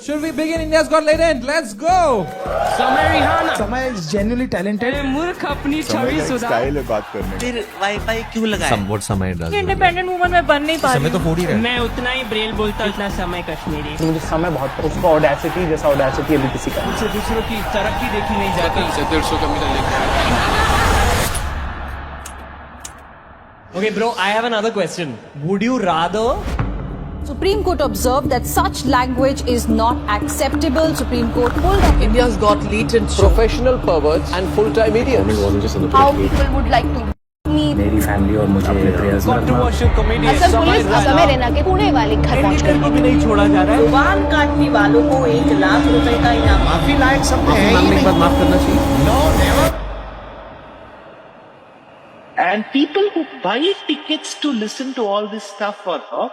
Should we begin India's Got Talent? Let's go! समय Rihanna समय is genuinely talented. मूर्ख अपनी छवि सुधार स्टाइल है बात करने फिर वाईफाई क्यों लगाया? Somewhat समय डज इंडिपेंडेंट वुमन में बन नहीं पा रही समय तो फोड़ ही रहा है। मैं उतना ही ब्रेल बोलता उतना समय कश्मीरी मुझे समय बहुत उसका ऑडेसिटी जैसा ऑडेसिटी अभी किसी का नहीं। से दूसरों की तरक्की देखी नहीं जाती। Okay, bro, I have another question. Would you rather Supreme Court observed that such language is not acceptable. Supreme Court pulled up India's got latent professional perverts and full-time idiots? how people would like to meet. मेरी family और मुझे prayers Controversial comedian Assam police Samay समय Rana. रहना के पुणे वाले घर पहुंच editor को भी नहीं छोड़ा जा रहा है। जुबान काटने वालों को 1 लाख रुपए का इनाम। माफी लायक सब है ही एक बार माफ करना चाहिए। And people who buy tickets to listen to all this stuff for her,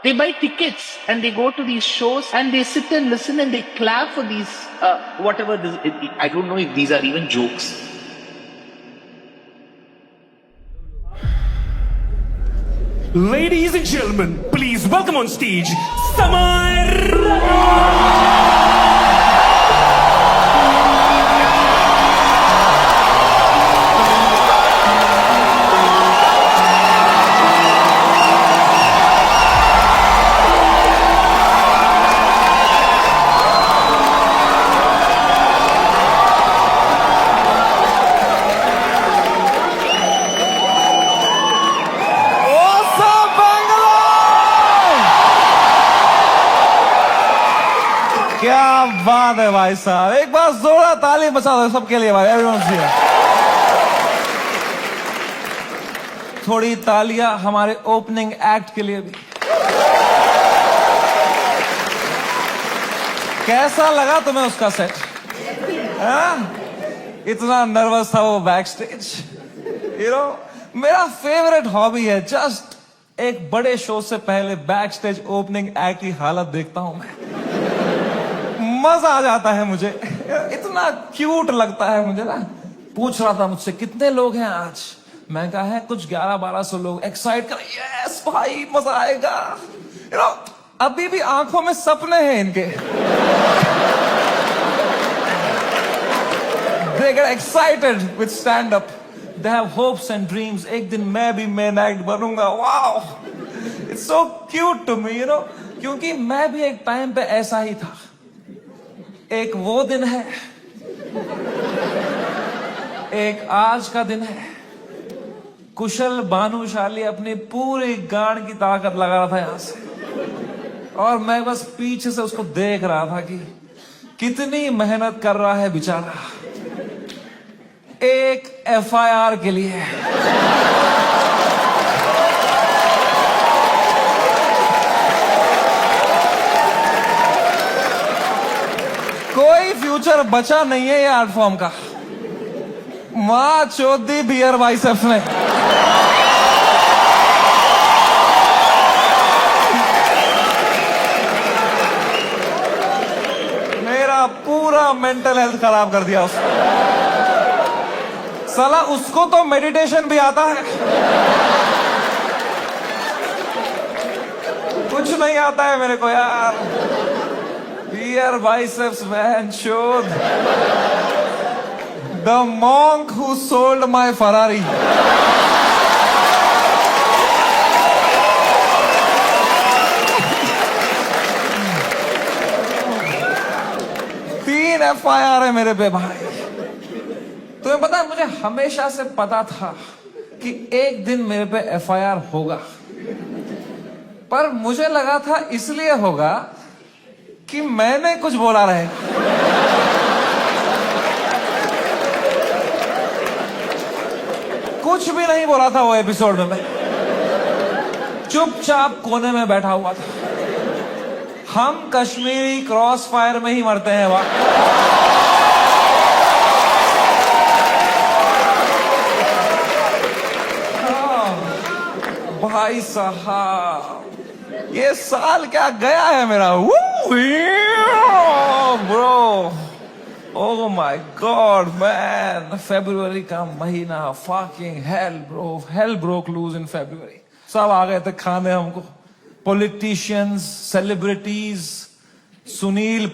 they buy tickets and they go to these shows and they sit and listen and they clap for these, whatever this, I don't know if these are even jokes. Ladies and gentlemen, please welcome on stage Samay Rana. क्या बात है भाई साहब, एक बार जोरदार ताली बजा दो सबके लिए भाई, everyone's here. थोड़ी तालियां हमारे ओपनिंग एक्ट के लिए भी. कैसा लगा तुम्हें उसका सेट? इतना नर्वस था वो बैक स्टेज. मेरा फेवरेट हॉबी है जस्ट एक बड़े शो से पहले बैक स्टेज ओपनिंग एक्ट की हालत देखता हूं मैं. मजा आ जाता है मुझे, इतना क्यूट लगता है मुझे ना. पूछ रहा था मुझसे कितने लोग हैं आज, मैं कहा है कुछ 1100-1200 लोग. एक्साइट कर, यस भाई मजा आएगा. अभी भी आंखों में सपने हैं इनके. They get excited with stand up. They have hopes and dreams. एक दिन मैं भी मेन एक्ट बनूंगा. Wow, it's so cute to me, क्योंकि मैं भी एक टाइम पे ऐसा ही था. एक वो दिन है, एक आज का दिन है. कुशल भानुशाली अपनी पूरी गांड की ताकत लगा रहा था यहां से, और मैं बस पीछे से उसको देख रहा था कि कितनी मेहनत कर रहा है बेचारा एक FIR के लिए. कोई फ्यूचर बचा नहीं है ये आर्ट फॉर्म का. मां चौधी बियर बाइसेप्स ने. मेरा पूरा मेंटल हेल्थ खराब कर दिया उसने. साला उसको तो मेडिटेशन भी आता है, कुछ नहीं आता है मेरे को यार. Beer biceps, man, showed. The monk who sold my Ferrari. तीन FIR है मेरे पे भाई. तुम्हें पता है मुझे हमेशा से पता था कि एक दिन मेरे पे FIR होगा, पर मुझे लगा था इसलिए होगा कि मैंने कुछ बोला रहे. कुछ भी नहीं बोला था वो एपिसोड में. मैं चुपचाप कोने में बैठा हुआ था. हम कश्मीरी क्रॉस फायर में ही मरते हैं वहां. भाई साहब, ये साल क्या गया है मेरा. Bro, oh my god man. फरवरी का महीना, fucking hell bro. Hell broke loose in February. सब आ गए थे खाने हमको. पॉलिटिशियंस, सेलिब्रिटीज, सुनील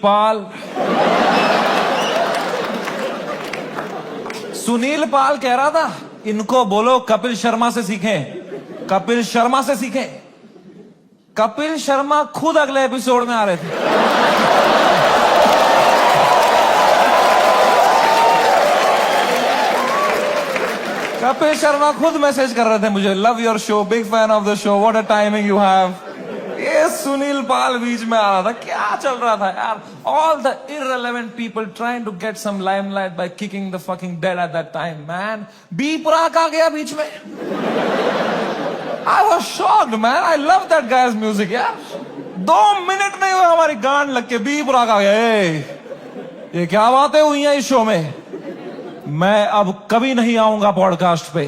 पाल कह रहा था इनको बोलो कपिल शर्मा से सीखें, कपिल शर्मा से सीखें। कपिल शर्मा खुद अगले एपिसोड में आ रहे थे। कपिल शर्मा खुद मैसेज कर रहे थे मुझे, love your show, big fan of the show, what a timing you have. ये सुनील पाल बीच में आ रहा था, क्या चल रहा था यार। All the irrelevant people trying to get some limelight by kicking the fucking dead at that time, man. B Praak आ गया बीच में। I was shocked, man. I love that guy's music, यार। 2 मिनट नहीं हुए हमारी गांड लग के बी प्राक आ गया। ये क्या बातें हुई हैं इस शो में। मैं अब कभी नहीं आऊंगा पॉडकास्ट पे।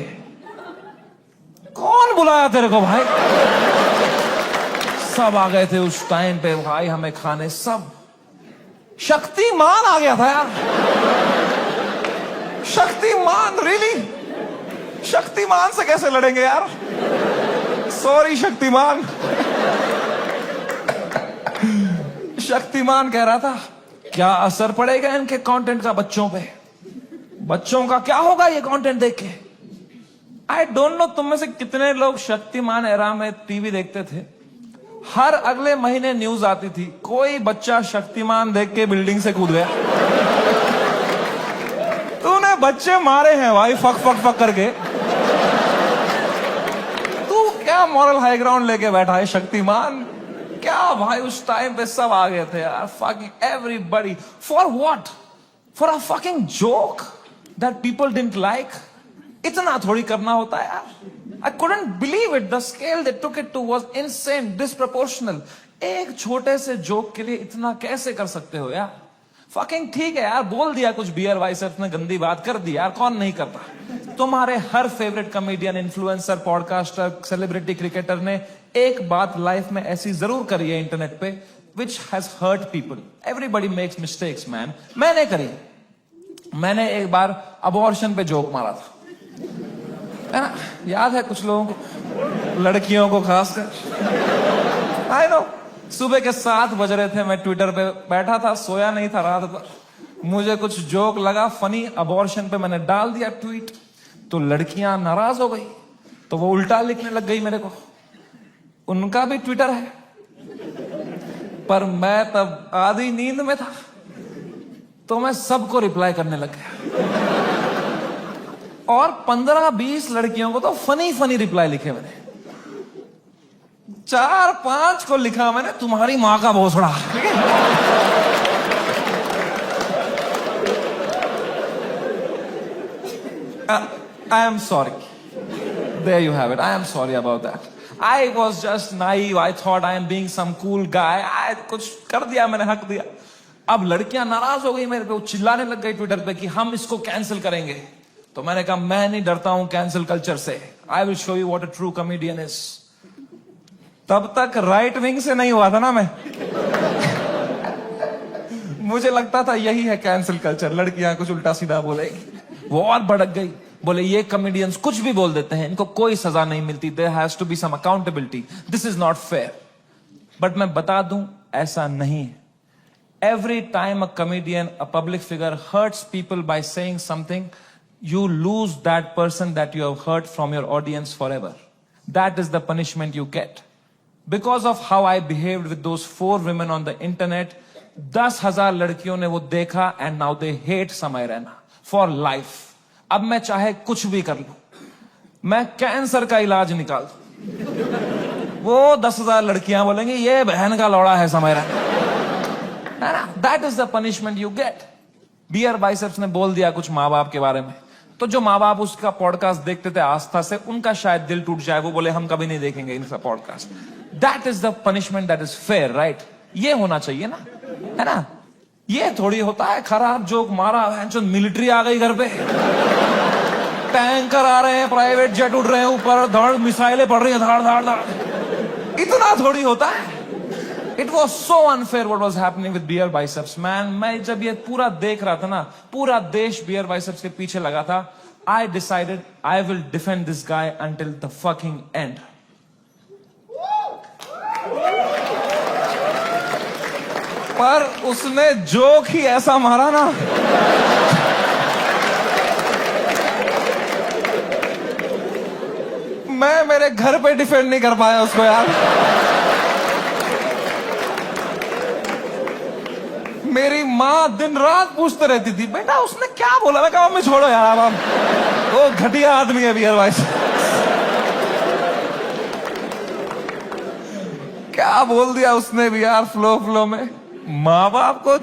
कौन बुलाया तेरे को भाई? सब आ गए थे उस टाइम पे भाई हमें खाने, सब। शक्तिमान आ गया था यार। शक्तिमान, रियली? शक्तिमान से कैसे लड़ेंगे यार? सॉरी शक्तिमान। शक्तिमान कह रहा था क्या असर पड़ेगा इनके कंटेंट का बच्चों पे, बच्चों का क्या होगा ये कंटेंट देख के। आई डोंट नो तुम में से कितने लोग शक्तिमान एरा में टीवी देखते थे। हर अगले महीने न्यूज आती थी कोई बच्चा शक्तिमान देख के बिल्डिंग से कूद गया। तूने बच्चे मारे हैं भाई फक फक फक करके। तू क्या मॉरल हाई ग्राउंड लेके बैठा है शक्तिमान? क्या भाई उस टाइम पे सब आ गए थे यार, fucking everybody. For what? For a fucking joke that people didn't like. इतना थोड़ी करना होता है यार। I couldn't believe it. The scale they took it to was insane, disproportional. एक छोटे से जोक के लिए इतना कैसे कर सकते हो यार? Fucking ठीक है यार, बोल दिया कुछ बियर बाइसेप्स ने, गंदी बात कर दी यार, कौन नहीं करता। तुम्हारे हर favourite comedian, influencer, podcaster, celebrity, cricketer ने एक बात लाइफ में ऐसी जरूर करी है इंटरनेट पे, which has hurt people. Everybody makes mistakes, man. मैंने करी। मैंने एक बार अबॉर्शन पे जोक मारा था, है ना? याद है कुछ लोगों को, लड़कियों को खासकर। आई नो, सुबह के 7 बज रहे थे, मैं ट्विटर पे बैठा था, सोया नहीं था रात भर। मुझे कुछ जोक लगा फनी अबॉर्शन पे, मैंने डाल दिया ट्वीट, तो लड़कियां नाराज हो गई, तो वो उल्टा लिखने लग गई मेरे को। उनका भी ट्विटर है, पर मैं तब आधी नींद में था, तो मैं सबको रिप्लाई करने लग गया। और 15-20 लड़कियों को तो फनी फनी रिप्लाई लिखे मैंने। 4-5 को लिखा मैंने तुम्हारी मां का भोसड़ा। I am sorry. There you have it. I am sorry about that. I was just naive. I thought I am being some cool guy. I कुछ कर दिया मैंने, हक दिया। अब लड़कियां नाराज हो गई मेरे पे, वो चिल्लाने लग गई ट्विटर पे कि हम इसको कैंसिल करेंगे। तो मैंने कहा मैं नहीं डरता हूं कैंसिल कल्चर से। I will show you what a true comedian is. तब तक राइट विंग से नहीं हुआ था ना मैं। मुझे लगता था यही है कैंसिल कल्चर, लड़कियां कुछ उल्टा सीधा बोलेगी। वो और भड़क गई, बोले ये कॉमेडियंस कुछ भी बोल देते हैं, इनको कोई सजा नहीं मिलती, there has to be some accountability, this is not fair. But मैं बता दूं ऐसा नहीं है। Every time a comedian, a public figure hurts people by saying something, you lose that person that you have hurt from your audience forever. That is the punishment you get. Because of how I behaved with those 4 women on the internet, 10,000 लड़कियों ने वो देखा and now they hate समय Raina for life. अब मैं चाहे कुछ भी कर लूं, मैं कैंसर का इलाज निकाल दूं, वो 10,000 लड़कियां बोलेंगी ये बहन का लौड़ा है Samay Raina. That is the punishment you get. Beer Biceps ने बोल दिया कुछ माँ बाप के बारे में, तो जो माँ बाप उसका पॉडकास्ट देखते थे आस्था से, उनका शायद दिल टूट जाए, वो बोले हम कभी नहीं देखेंगे इनका podcast. That is the punishment that is fair, right? ये होना चाहिए ना, है ना? ये थोड़ी होता है खराब जोक मारा, मिलिट्री आ गई घर पे, टैंकर आ रहे हैं, प्राइवेट जेट उड़ रहे हैं ऊपर, धड़ मिसाइलें पड़ रही हैं, धाड़ धाड़ धाड़। इतना थोड़ी होता है। It was so unfair what was happening with beer biceps, man. मैं जब ये पूरा देख रहा था ना, पूरा देश beer biceps के पीछे लगा था, I decided I will defend this guy until the fucking end. पर उसने जोक ही ऐसा मारा ना, मैं मेरे घर पे डिफेंड नहीं कर पाया उसको यार। मेरी माँ दिन रात पूछते रहती थी, बेटा उसने क्या बोला। मैं कहा मम्मी छोड़ो यार, अब वो घटिया आदमी है बियर वाइस। क्या बोल दिया उसने भी यार फ्लो में। माँ बाप को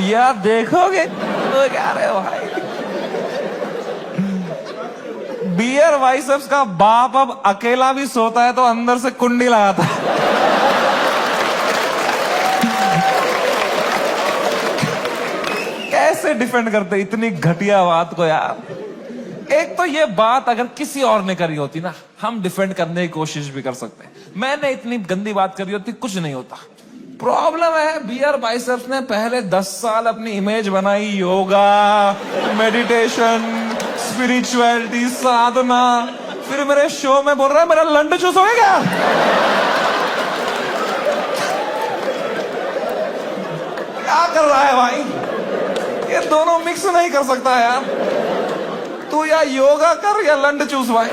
यार देखोगे तो क्या रहे भाई। बियर वाइसेप्स का बाप अब अकेला भी सोता है तो अंदर से कुंडी लगाता है। कैसे डिफेंड करते इतनी घटिया बात को यार। एक तो ये बात अगर किसी और ने करी होती ना, हम डिफेंड करने की कोशिश भी कर सकते हैं। मैंने इतनी गंदी बात करी होती, कुछ नहीं होता। प्रॉब्लम है बियर बाइसेप्स ने पहले 10 साल अपनी इमेज बनाई, योगा, मेडिटेशन, स्पिरिचुअलिटी, साधना, फिर मेरे शो में बोल रहा है मेरा लंड चूस हो गया। क्या कर रहा है भाई, ये दोनों मिक्स नहीं कर सकता यार। तू या योगा कर या लंड चूस भाई,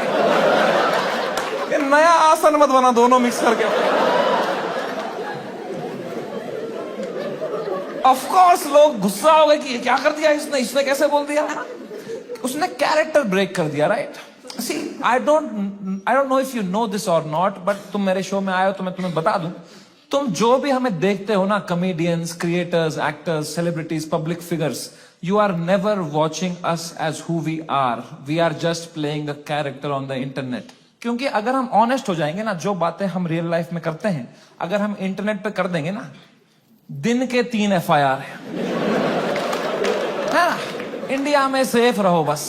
ये नया आसन मत बना दोनों मिक्स करके। ऑफ कोर्स लोग गुस्सा हो गए कि क्या कर दिया इसने कैसे बोल दिया। उसने कैरेक्टर ब्रेक कर दिया, right. See I don't know if you know this or not, but तुम मेरे शो में आए हो तो मैं तुम्हें बता दूं, तुम जो भी हमें देखते हो ना, comedians, creators, actors, celebrities, public figures, you are never watching us as who we are. We are just playing a character on the internet. क्योंकि अगर हम ऑनेस्ट हो जाएंगे ना, जो बातें हम रियल लाइफ में करते हैं अगर हम इंटरनेट पे कर देंगे ना, दिन के 3 FIR है ना। इंडिया में सेफ रहो बस।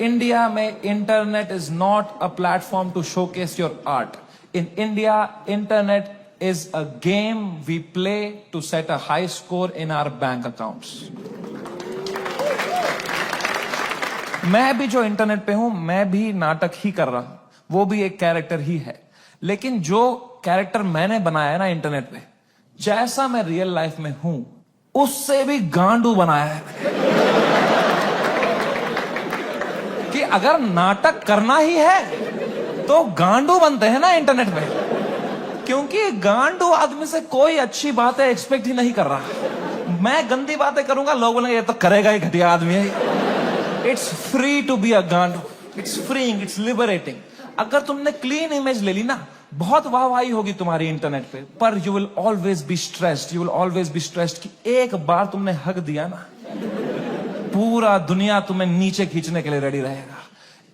इंडिया में internet is not a platform to showcase your art. In India internet is a game we play to set a high score in our bank accounts. मैं भी जो इंटरनेट पे हूं, मैं भी नाटक ही कर रहा हूं, वो भी एक कैरेक्टर ही है। लेकिन जो कैरेक्टर मैंने बनाया है ना इंटरनेट पे, जैसा मैं रियल लाइफ में हूं उससे भी गांडू बनाया है कि अगर नाटक करना ही है तो गांडू बनते हैं ना इंटरनेट पे। क्योंकि गांडू आदमी से कोई अच्छी बातें एक्सपेक्ट ही नहीं कर रहा। मैं गंदी बातें करूंगा, लोग बोलेंगे ये तो करेगा ही, घटिया आदमी है। It's free to be a गांडू, इट्स फ्रीइंग, इट्स लिबरेटिंग। अगर तुमने क्लीन इमेज ले ली ना, बहुत वाहवाही होगी तुम्हारी इंटरनेट पे, पर you will always be stressed. You will always be stressed कि एक बार तुमने हक दिया ना, पूरा दुनिया तुम्हें नीचे खींचने के लिए रेडी रहेगा।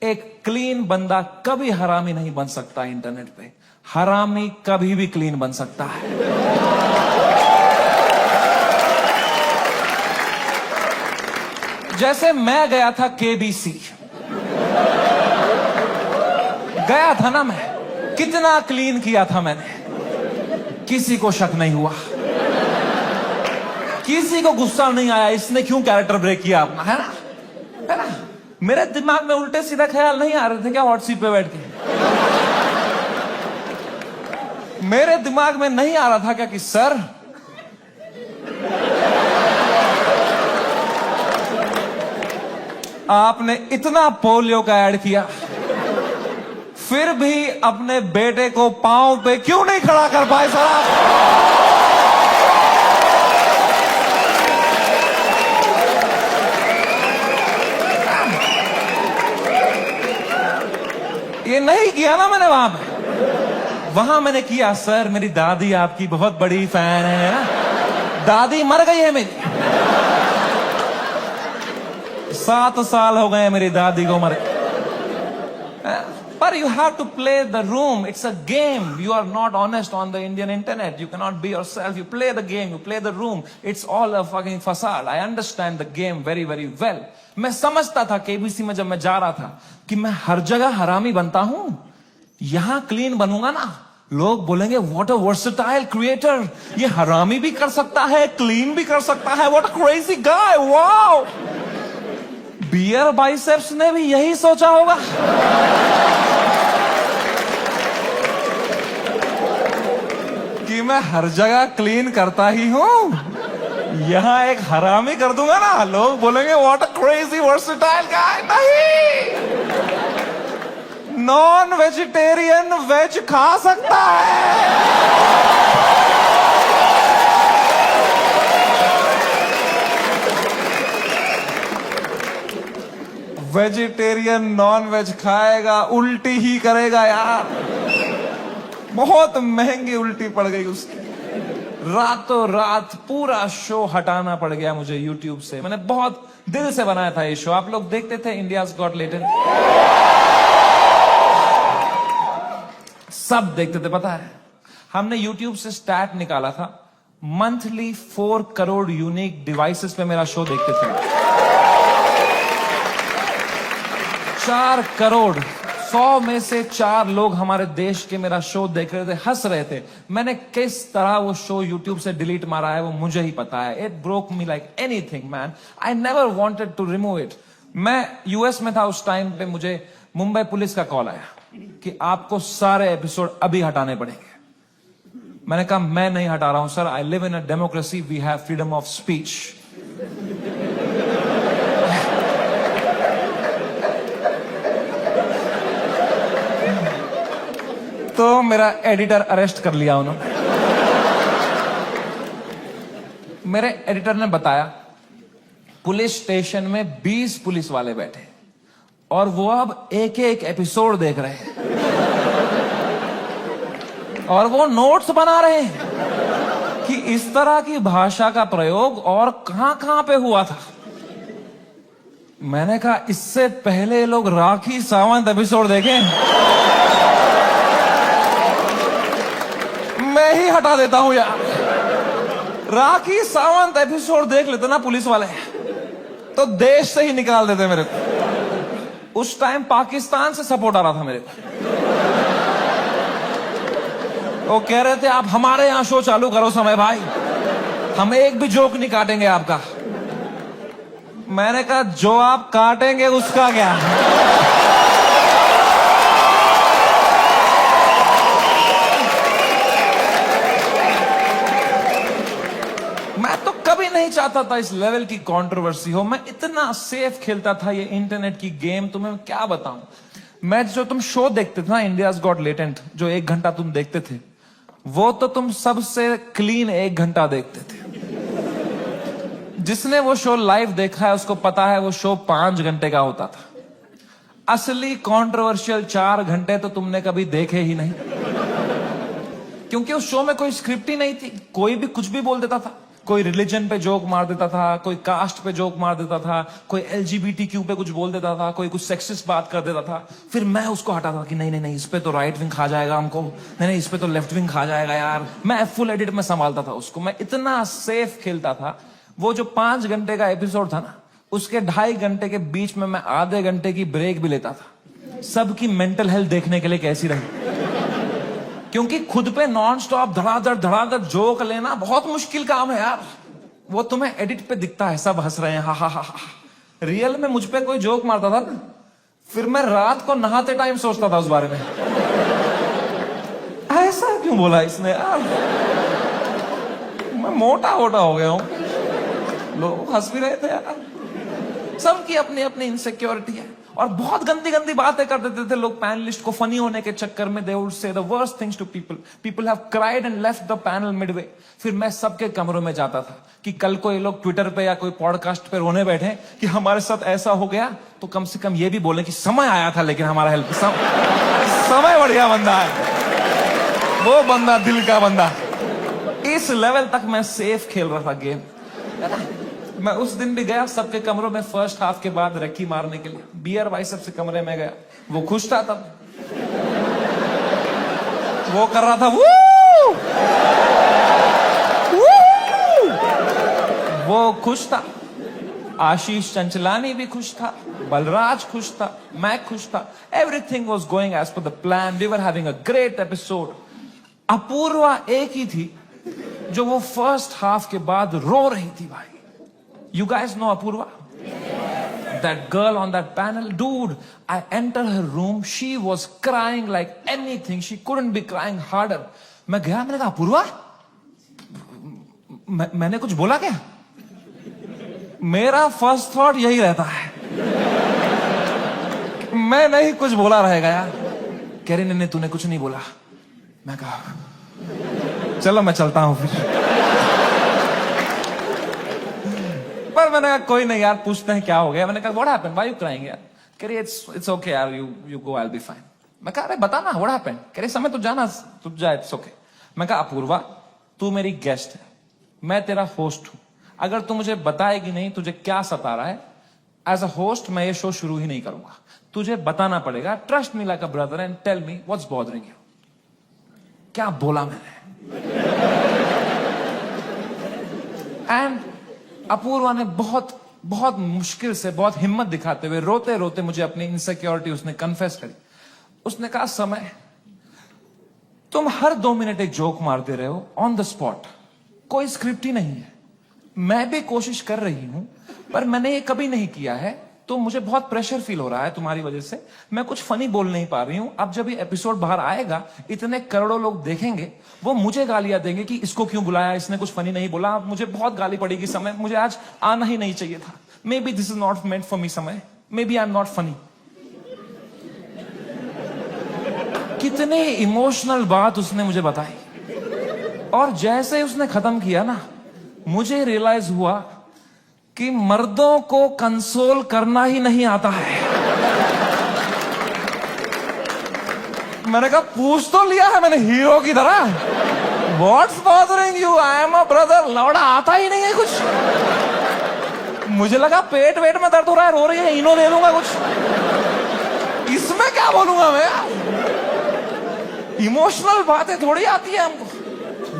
एक क्लीन बंदा कभी हरामी नहीं बन सकता इंटरनेट पे। हरामी कभी भी क्लीन बन सकता है। जैसे मैं गया था KBC, गया था ना मैं, कितना क्लीन किया था मैंने, किसी को शक नहीं हुआ, किसी को गुस्सा नहीं आया इसने क्यों कैरेक्टर ब्रेक किया अपना, है ना। मेरे दिमाग में उल्टे सीधा ख्याल नहीं आ रहे थे क्या हॉट सीट पे बैठ के। मेरे दिमाग में नहीं आ रहा था क्या कि सर आपने इतना पोलियो का ऐड किया, फिर भी अपने बेटे को पांव पे क्यों नहीं खड़ा कर पाए सर आप। ये नहीं किया ना मैंने वहां पे। वहां मैंने किया, सर मेरी दादी आपकी बहुत बड़ी फैन है ना, दादी मर गई है मेरी, 7 साल हो गए मेरी दादी को मरे। पर you have to play the room. It's a game. You are not honest on the Indian internet. You cannot be yourself. You play the game. You play the room. It's all a fucking facade. I understand the game very, very well. मैं समझता था KBC में जब मैं जा रहा था कि मैं हर जगह हरामी बनता हूं, यहां क्लीन बनूंगा ना, लोग बोलेंगे व्हाट अ वर्सेटाइल क्रिएटर, ये हरामी भी कर सकता है, क्लीन भी कर सकता है, what a crazy guy, wow. Beer Biceps ने भी यही सोचा होगा। कि मैं हर जगह क्लीन करता ही हूं, यहां एक हरामी कर दूंगा ना, लोग बोलेंगे व्हाट अ क्रेजी वर्सेटाइल गाय। नहीं, नॉन वेजिटेरियन वेज खा सकता है। वेजिटेरियन नॉन वेज खाएगा, उल्टी ही करेगा यार। बहुत महंगी उल्टी पड़ गई उसकी, रातों रात पूरा शो हटाना पड़ गया मुझे यूट्यूब से। मैंने बहुत दिल से बनाया था ये शो, आप लोग देखते थे इंडियाज गॉट टैलेंट, सब देखते थे। पता है हमने यूट्यूब से स्टैट निकाला था, मंथली 4 करोड़ यूनिक डिवाइसेस पे मेरा शो देखते थे। 4 करोड़, 100 में से 4 लोग हमारे देश के मेरा शो देख रहे थे, हंस रहे थे। मैंने किस तरह वो शो यूट्यूब से डिलीट मारा है वो मुझे ही पता है। It broke me like anything man, I never wanted to remove it. मैं यूएस में था उस टाइम पे, मुझे मुंबई पुलिस का कॉल आया कि आपको सारे एपिसोड अभी हटाने पड़ेंगे। मैंने कहा मैं नहीं हटा रहा हूं sir, I live in a democracy, we have freedom of speech. तो मेरा एडिटर अरेस्ट कर लिया उन्होंने। मेरे एडिटर ने बताया पुलिस स्टेशन में 20 पुलिस वाले बैठे और वो अब एक एक एपिसोड देख रहे हैं और वो नोट्स बना रहे हैं कि इस तरह की भाषा का प्रयोग और कहां पे हुआ था। मैंने कहा इससे पहले लोग राखी सावंत एपिसोड देखें, मैं ही हटा देता हूं यार। राखी सावंत एपिसोड देख लेते ना पुलिस वाले तो देश से ही निकाल देते मेरे को। उस टाइम पाकिस्तान से सपोर्ट आ रहा था मेरे को, वो कह रहे थे आप हमारे यहां शो चालू करो समय भाई, हम एक भी जोक नहीं काटेंगे आपका। मैंने कहा जो आप काटेंगे उसका क्या। मैं तो कभी नहीं चाहता था इस लेवल की कंट्रोवर्सी हो। मैं इतना सेफ खेलता था ये इंटरनेट की गेम, तुम्हें क्या बताऊं। मैं जो तुम शो देखते थे ना इंडियाज गॉट टैलेंट, जो 1 घंटा तुम देखते थे, वो तो तुम सबसे क्लीन 1 घंटा देखते थे। जिसने वो शो लाइव देखा है उसको पता है वो शो 5 घंटे का होता था। असली कंट्रोवर्शियल 4 घंटे तो तुमने कभी देखे ही नहीं, क्योंकि उस शो में कोई स्क्रिप्ट ही नहीं थी। कोई भी कुछ भी बोल देता था, कोई रिलीजन पे जोक मार देता था, कोई कास्ट पे जोक मार देता था, कोई LGBTQ पे कुछ बोल देता था, कोई कुछ सेक्सिस्ट बात कर देता था। फिर मैं उसको हटाता था कि नहीं नहीं नहीं, इस पे तो राइट विंग खा जाएगा हमको, नहीं नहीं इस पे तो लेफ्ट विंग खा जाएगा यार। मैं फुल एडिट में संभालता था उसको, मैं इतना सेफ खेलता था। वो जो 5 घंटे का एपिसोड था ना, उसके 2.5 घंटे के बीच में मैं आधे घंटे की ब्रेक भी लेता था, सबकी मेंटल हेल्थ देखने के लिए कैसी रही। क्योंकि खुद पे नॉन स्टॉप धड़ाधड़ जोक लेना बहुत मुश्किल काम है यार। वो तुम्हें एडिट पे दिखता है सब हंस रहे हैं, हा हा हा हा। रियल में मुझ पे कोई जोक मारता था ना, फिर मैं रात को नहाते टाइम सोचता था उस बारे में, ऐसा क्यों बोला इसने यार, मैं मोटा हो गया हूं। लोग हंस भी रहे थे यार। सबकी अपनी अपनी इनसिक्योरिटी है और बहुत गंदी गंदी बातें कर देते थे लोग पैनलिस्ट को फनी होने के चक्कर में। They would say the worst things to people, people have cried and left the panel midway. फिर मैं सबके कमरों में जाता था कि कल को ये लोग ट्विटर पे या कोई पॉडकास्ट पे रोने बैठे कि हमारे साथ ऐसा हो गया, तो कम से कम ये भी बोले कि समय आया था लेकिन हमारा हेल्प समय बढ़िया बंदा है, वो बंदा दिल का बंदा। इस लेवल तक मैं सेफ खेल रहा था गेम। मैं उस दिन भी गया सबके कमरों में फर्स्ट हाफ के बाद रक्की मारने के लिए, बियर बाइसेप्स के कमरे में गया। वो खुश था तब, वो कर रहा था वू! वो खुश था। आशीष चंचलानी भी खुश था, बलराज खुश था, मैं खुश था। Everything was going as per the plan, we were having a great episode. Apoorva एक ही थी जो वो फर्स्ट हाफ के बाद रो रही थी भाई। You guys know Apurva? That girl on that panel? Dude, I entered her room. She was crying like anything. She couldn't be crying harder. मैं गया, मैंने कहा अपूर्वा मैंने कुछ बोला क्या? मेरा फर्स्ट थॉट यही रहता है, मैं नहीं कुछ बोला रहेगा यार। कह रही नहीं तूने कुछ नहीं बोला। मैं कहा चलो मैं चलता हूं फिर। पर मैंने कहा कोई नहीं यार, पूछते हैं क्या हो गया। मैंने कहा what happened, why you crying यार? कह रही इट्स ओके यार, you go, I will be fine. मैं कहा अरे बता ना व्हाट हैपेंड। कह रही समय तो जाना, तू जा, इट्स ओके। मैं कहा अपूर्वा तू मेरी गेस्ट है, मैं तेरा होस्ट हूं, अगर तू मुझे बताएगी नहीं तुझे क्या सता रहा है, एज अ होस्ट मैं ये शो शुरू ही नहीं करूंगा। तुझे बताना पड़ेगा, trust me like a brother and tell me what's bothering you. क्या बोला मैंने? एंड अपूर्वा ने बहुत बहुत मुश्किल से, बहुत हिम्मत दिखाते हुए, रोते रोते मुझे अपनी इनसिक्योरिटी उसने कन्फेस करी। उसने कहा समय तुम हर 2 मिनट एक जोक मारते रहे हो ऑन द स्पॉट, कोई स्क्रिप्ट ही नहीं है। मैं भी कोशिश कर रही हूं पर मैंने ये कभी नहीं किया है, तो मुझे बहुत प्रेशर फील हो रहा है तुम्हारी वजह से, मैं कुछ फनी बोल नहीं पा रही हूं। अब जब ये एपिसोड बाहर आएगा इतने करोड़ों लोग देखेंगे, वो मुझे गालियां देंगे कि इसको क्यों बुलाया, इसने कुछ फनी नहीं बोला। मुझे बहुत गाली पड़ेगी समय, मुझे आज आना ही नहीं चाहिए था। Maybe this is not meant for me समय, maybe I am not funny. कितने इमोशनल बात उसने मुझे बताई, और जैसे उसने खत्म किया ना, मुझे रियलाइज हुआ कि मर्दों को कंसोल करना ही नहीं आता है। मैंने कहा पूछ तो लिया है मैंने हीरो की तरह, what's bothering you, I am a brother. लौड़ा आता ही नहीं है कुछ। मुझे लगा पेट वेट में दर्द हो रहा है, रो रही है, इनो दे दूंगा कुछ, इसमें क्या बोलूंगा मैं? इमोशनल बातें थोड़ी आती है हमको।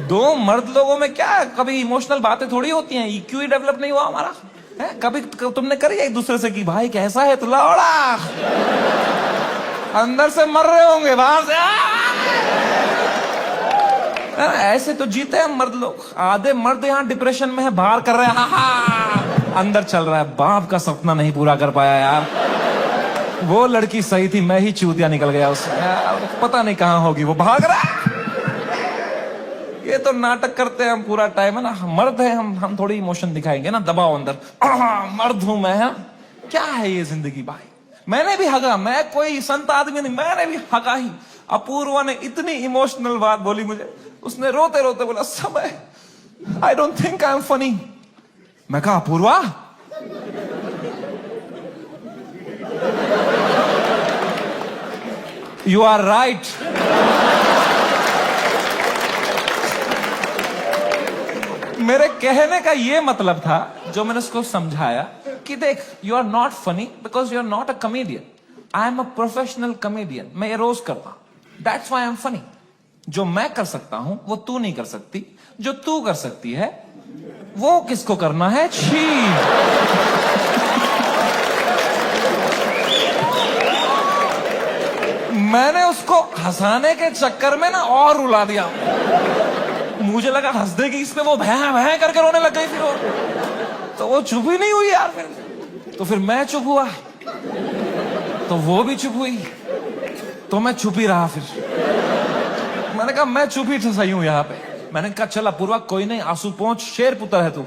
2 मर्द लोगों में क्या कभी इमोशनल बातें थोड़ी होती हैं? EQ ही डेवलप नहीं हुआ हमारा है? कभी तुमने करी एक दूसरे से कि भाई कैसा है तू? लौड़ा अंदर से मर रहे होंगे, बाहर से ऐसे तो जीते हैं मर्द लोग। आधे मर्द यहाँ डिप्रेशन में है, बाहर कर रहे हैं, अंदर चल रहा है बाप का सपना नहीं पूरा कर पाया यार, वो लड़की सही थी, मैं ही चूतिया निकल गया उससे यार, पता नहीं कहां होगी वो, भाग रहा है। ये तो नाटक करते हैं हम पूरा टाइम है ना, मर्द है हम थोड़ी इमोशन दिखाएंगे ना, दबाओ अंदर, मर्द हूं मैं, है क्या है ये जिंदगी भाई। मैंने भी हगा, मैं कोई संत आदमी नहीं, मैंने भी हगा ही। अपूर्वा ने इतनी इमोशनल बात बोली मुझे, उसने रोते रोते बोला समय आई don't think I am funny. मैं कहा अपूर्वा यू आर राइट। मेरे कहने का ये मतलब था, जो मैंने उसको समझाया कि देख you are not funny because you are not a comedian, I am a professional comedian, मैं ये रोज करता हूं, that's why I am funny. जो मैं कर सकता हूं वो तू नहीं कर सकती, जो तू कर सकती है वो किसको करना है? छी। मैंने उसको हंसाने के चक्कर में ना और रुला दिया, मुझे लगा हंस देगी इसमें, वो भैं भैं करके रोने लग गई, फिर तो वो चुप ही नहीं हुई यार, तो फिर मैं चुप हुआ, तो वो भी चुप हुई, तो मैं चुप ही रहा। फिर मैंने कहा मैं चुप ही सही हूं यहाँ पे। मैंने कहा चल अपूर्वा कोई नहीं, आंसू पहुंच, शेर पुत्र है तू,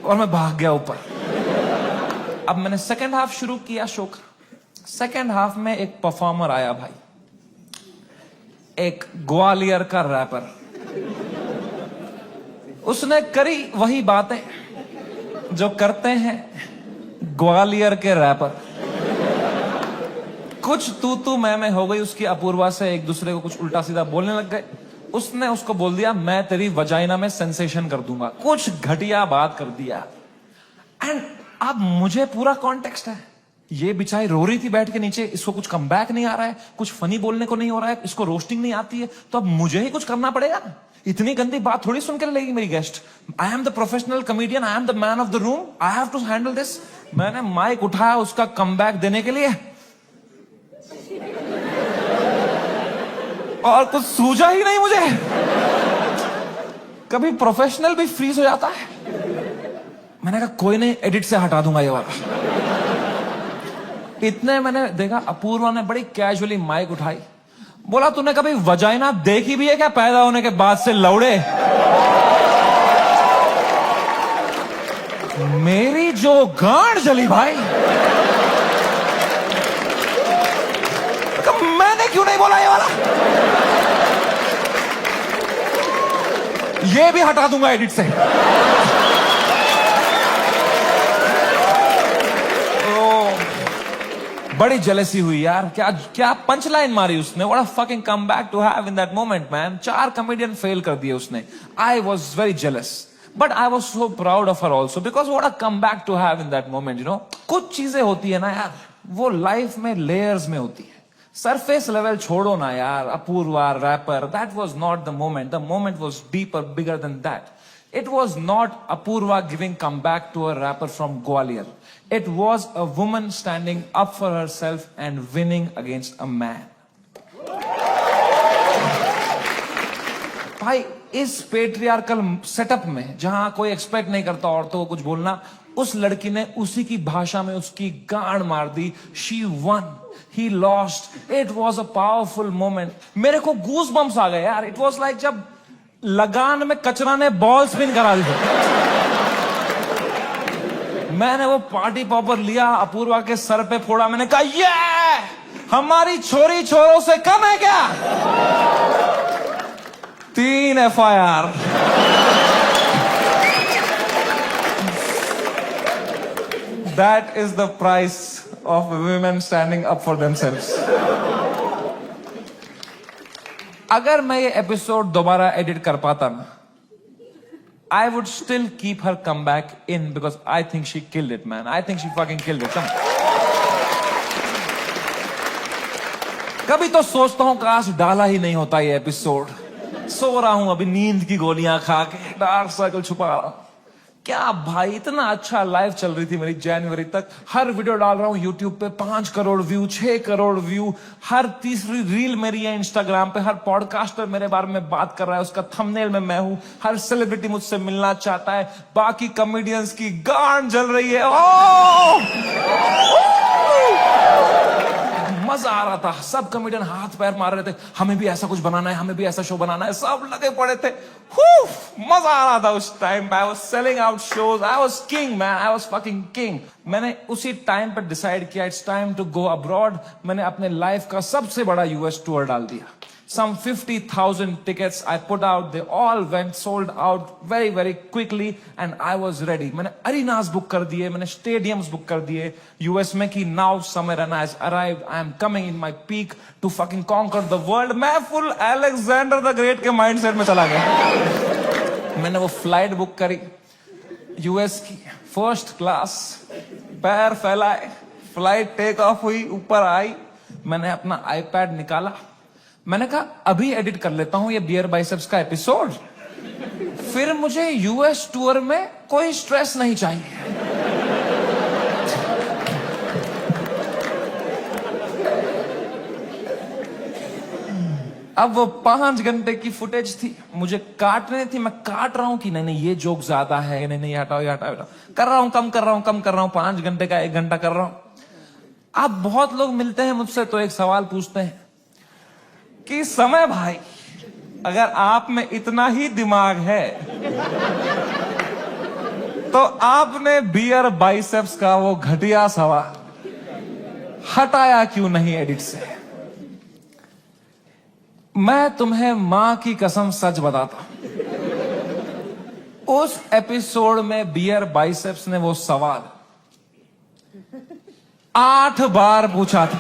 और मैं भाग गया ऊपर। अब मैंने सेकेंड हाफ शुरू किया शो का। सेकेंड हाफ में एक परफॉर्मर आया भाई, एक ग्वालियर का रैपर, उसने करी वही बातें जो करते हैं ग्वालियर के रैपर। कुछ तू मैं हो गई उसकी अपूर्वा से, एक दूसरे को कुछ उल्टा सीधा बोलने लग गए। उसने उसको बोल दिया मैं तेरी वजाइना में सेंसेशन कर दूंगा, कुछ घटिया बात कर दिया। एंड अब मुझे पूरा कॉन्टेक्स्ट है, ये बेचारी रो रही थी बैठ के नीचे, इसको कुछ कमबैक नहीं आ रहा है, कुछ फनी बोलने को नहीं हो रहा है, इसको रोस्टिंग नहीं आती है, तो अब मुझे ही कुछ करना पड़ेगा ना। इतनी गंदी बात थोड़ी सुन कर लेगी मेरी guest. I am the professional comedian, I am the man of the room, I have to handle this. मैंने माइक उठाया उसका कमबैक देने के लिए, और कुछ सूझा ही नहीं मुझे। कभी प्रोफेशनल भी फ्रीज हो जाता है। मैंने कहा कोई नहीं, एडिट से हटा दूंगा ये वाला। इतने मैंने देखा अपूर्वा ने बड़ी कैजुअली माइक उठाई, बोला तूने कभी वजाइना देखी भी है क्या पैदा होने के बाद से लौड़े? जो गांड जली भाई, मैंने क्यों नहीं बोला ये वाला? ये भी हटा दूंगा एडिट से। बड़ी जेलसी हुई यार, क्या क्या पंच लाइन मारी उसने। What a fucking comeback to have in that moment man. 4 comedian fail कर दिए उसने। I was very jealous but I was so proud of her also because what a comeback to have in that moment. You know, कुछ चीजें होती है ना यार, वो लाइफ में लेयर्स में होती है। सरफेस लेवल छोड़ो ना यार, Apoorva rapper, that was not the moment. The moment was deeper, bigger than that. It was not Apurva giving comeback to a rapper from Gwalior. It was a woman standing up for herself and winning against a man. भाई, इस patriarchal setup में जहां कोई expect नहीं करता औरतों को कुछ बोलना, उस लड़की ने उसी की भाषा में उसकी गांड मार दी। She won. He lost. It was a powerful moment. मेरे को गूस बम्स आ गए यार। It was like जब लगान में कचरा ने बॉल स्पिन करा दी। मैंने वो पार्टी पॉपर लिया, अपूर्वा के सर पे फोड़ा। मैंने कहा ये हमारी छोरी छोरों से कम है क्या? 3 FIR। That is the price of women standing up for themselves. अगर मैं ये एपिसोड दोबारा एडिट कर पाता ना, I would still keep her comeback in because I think she killed it, man. I think she fucking killed it. कभी तो सोचता हूं काश डाला ही नहीं होता ये एपिसोड। सो रहा हूं अभी नींद की गोलियां खा के, डार्क सर्कल छुपा रहा हूं। क्या भाई, इतना अच्छा लाइव चल रही थी मेरी जनवरी तक। हर वीडियो डाल रहा हूं यूट्यूब पे, 5 करोड़ व्यू, 6 करोड़ व्यू। हर तीसरी रील मेरी है इंस्टाग्राम पे। हर पॉडकास्टर मेरे बारे में बात कर रहा है, उसका थंबनेल में मैं हूं। हर सेलिब्रिटी मुझसे मिलना चाहता है। बाकी कॉमेडियंस की गांड जल रही है। मजा आ रहा था। सब कॉमेडियन हाथ पैर मार रहे थे, हमें भी ऐसा कुछ बनाना है, हमें भी ऐसा शो बनाना है। सब लगे पड़े थे। मजा आ रहा था उस टाइम पे। I was selling out shows. I was king man. I was fucking king. मैंने उसी टाइम पर डिसाइड किया it's time to go abroad. मैंने अपने लाइफ का सबसे बड़ा यूएस टूर डाल दिया। Some 50,000 tickets I put out. They all went sold out very, very quickly and I was ready. मैंने arenas book कर दिए, मैंने stadiums book कर दिए यूएस में कि now summer and has arrived. I am coming in my peak to fucking conquer the world. मैं full Alexander the Great के mindset में चला गया। मैंने वो flight book करी यूएस की, first class, पैर फैलाए, flight take off हुई, ऊपर आई। मैंने अपना iPad निकाला। मैंने कहा अभी एडिट कर लेता हूं ये बियर बाइसेप्स का एपिसोड, फिर मुझे यूएस टूर में कोई स्ट्रेस नहीं चाहिए। अब वो 5 घंटे की फुटेज थी, मुझे काटने थी। मैं काट रहा हूं कि नहीं ये जोक ज्यादा है, नहीं हटाओ ये हटाओ। कर रहा हूं, कम कर रहा हूं। 5 घंटे का 1 घंटा कर रहा हूं। अब बहुत लोग मिलते हैं मुझसे तो एक सवाल पूछते हैं कि समय भाई, अगर आप में इतना ही दिमाग है तो आपने बियर बाइसेप्स का वो घटिया सवाल हटाया क्यों नहीं एडिट से? मैं तुम्हें मां की कसम सच बताता हूं, उस एपिसोड में बियर बाइसेप्स ने वो सवाल 8 बार पूछा था।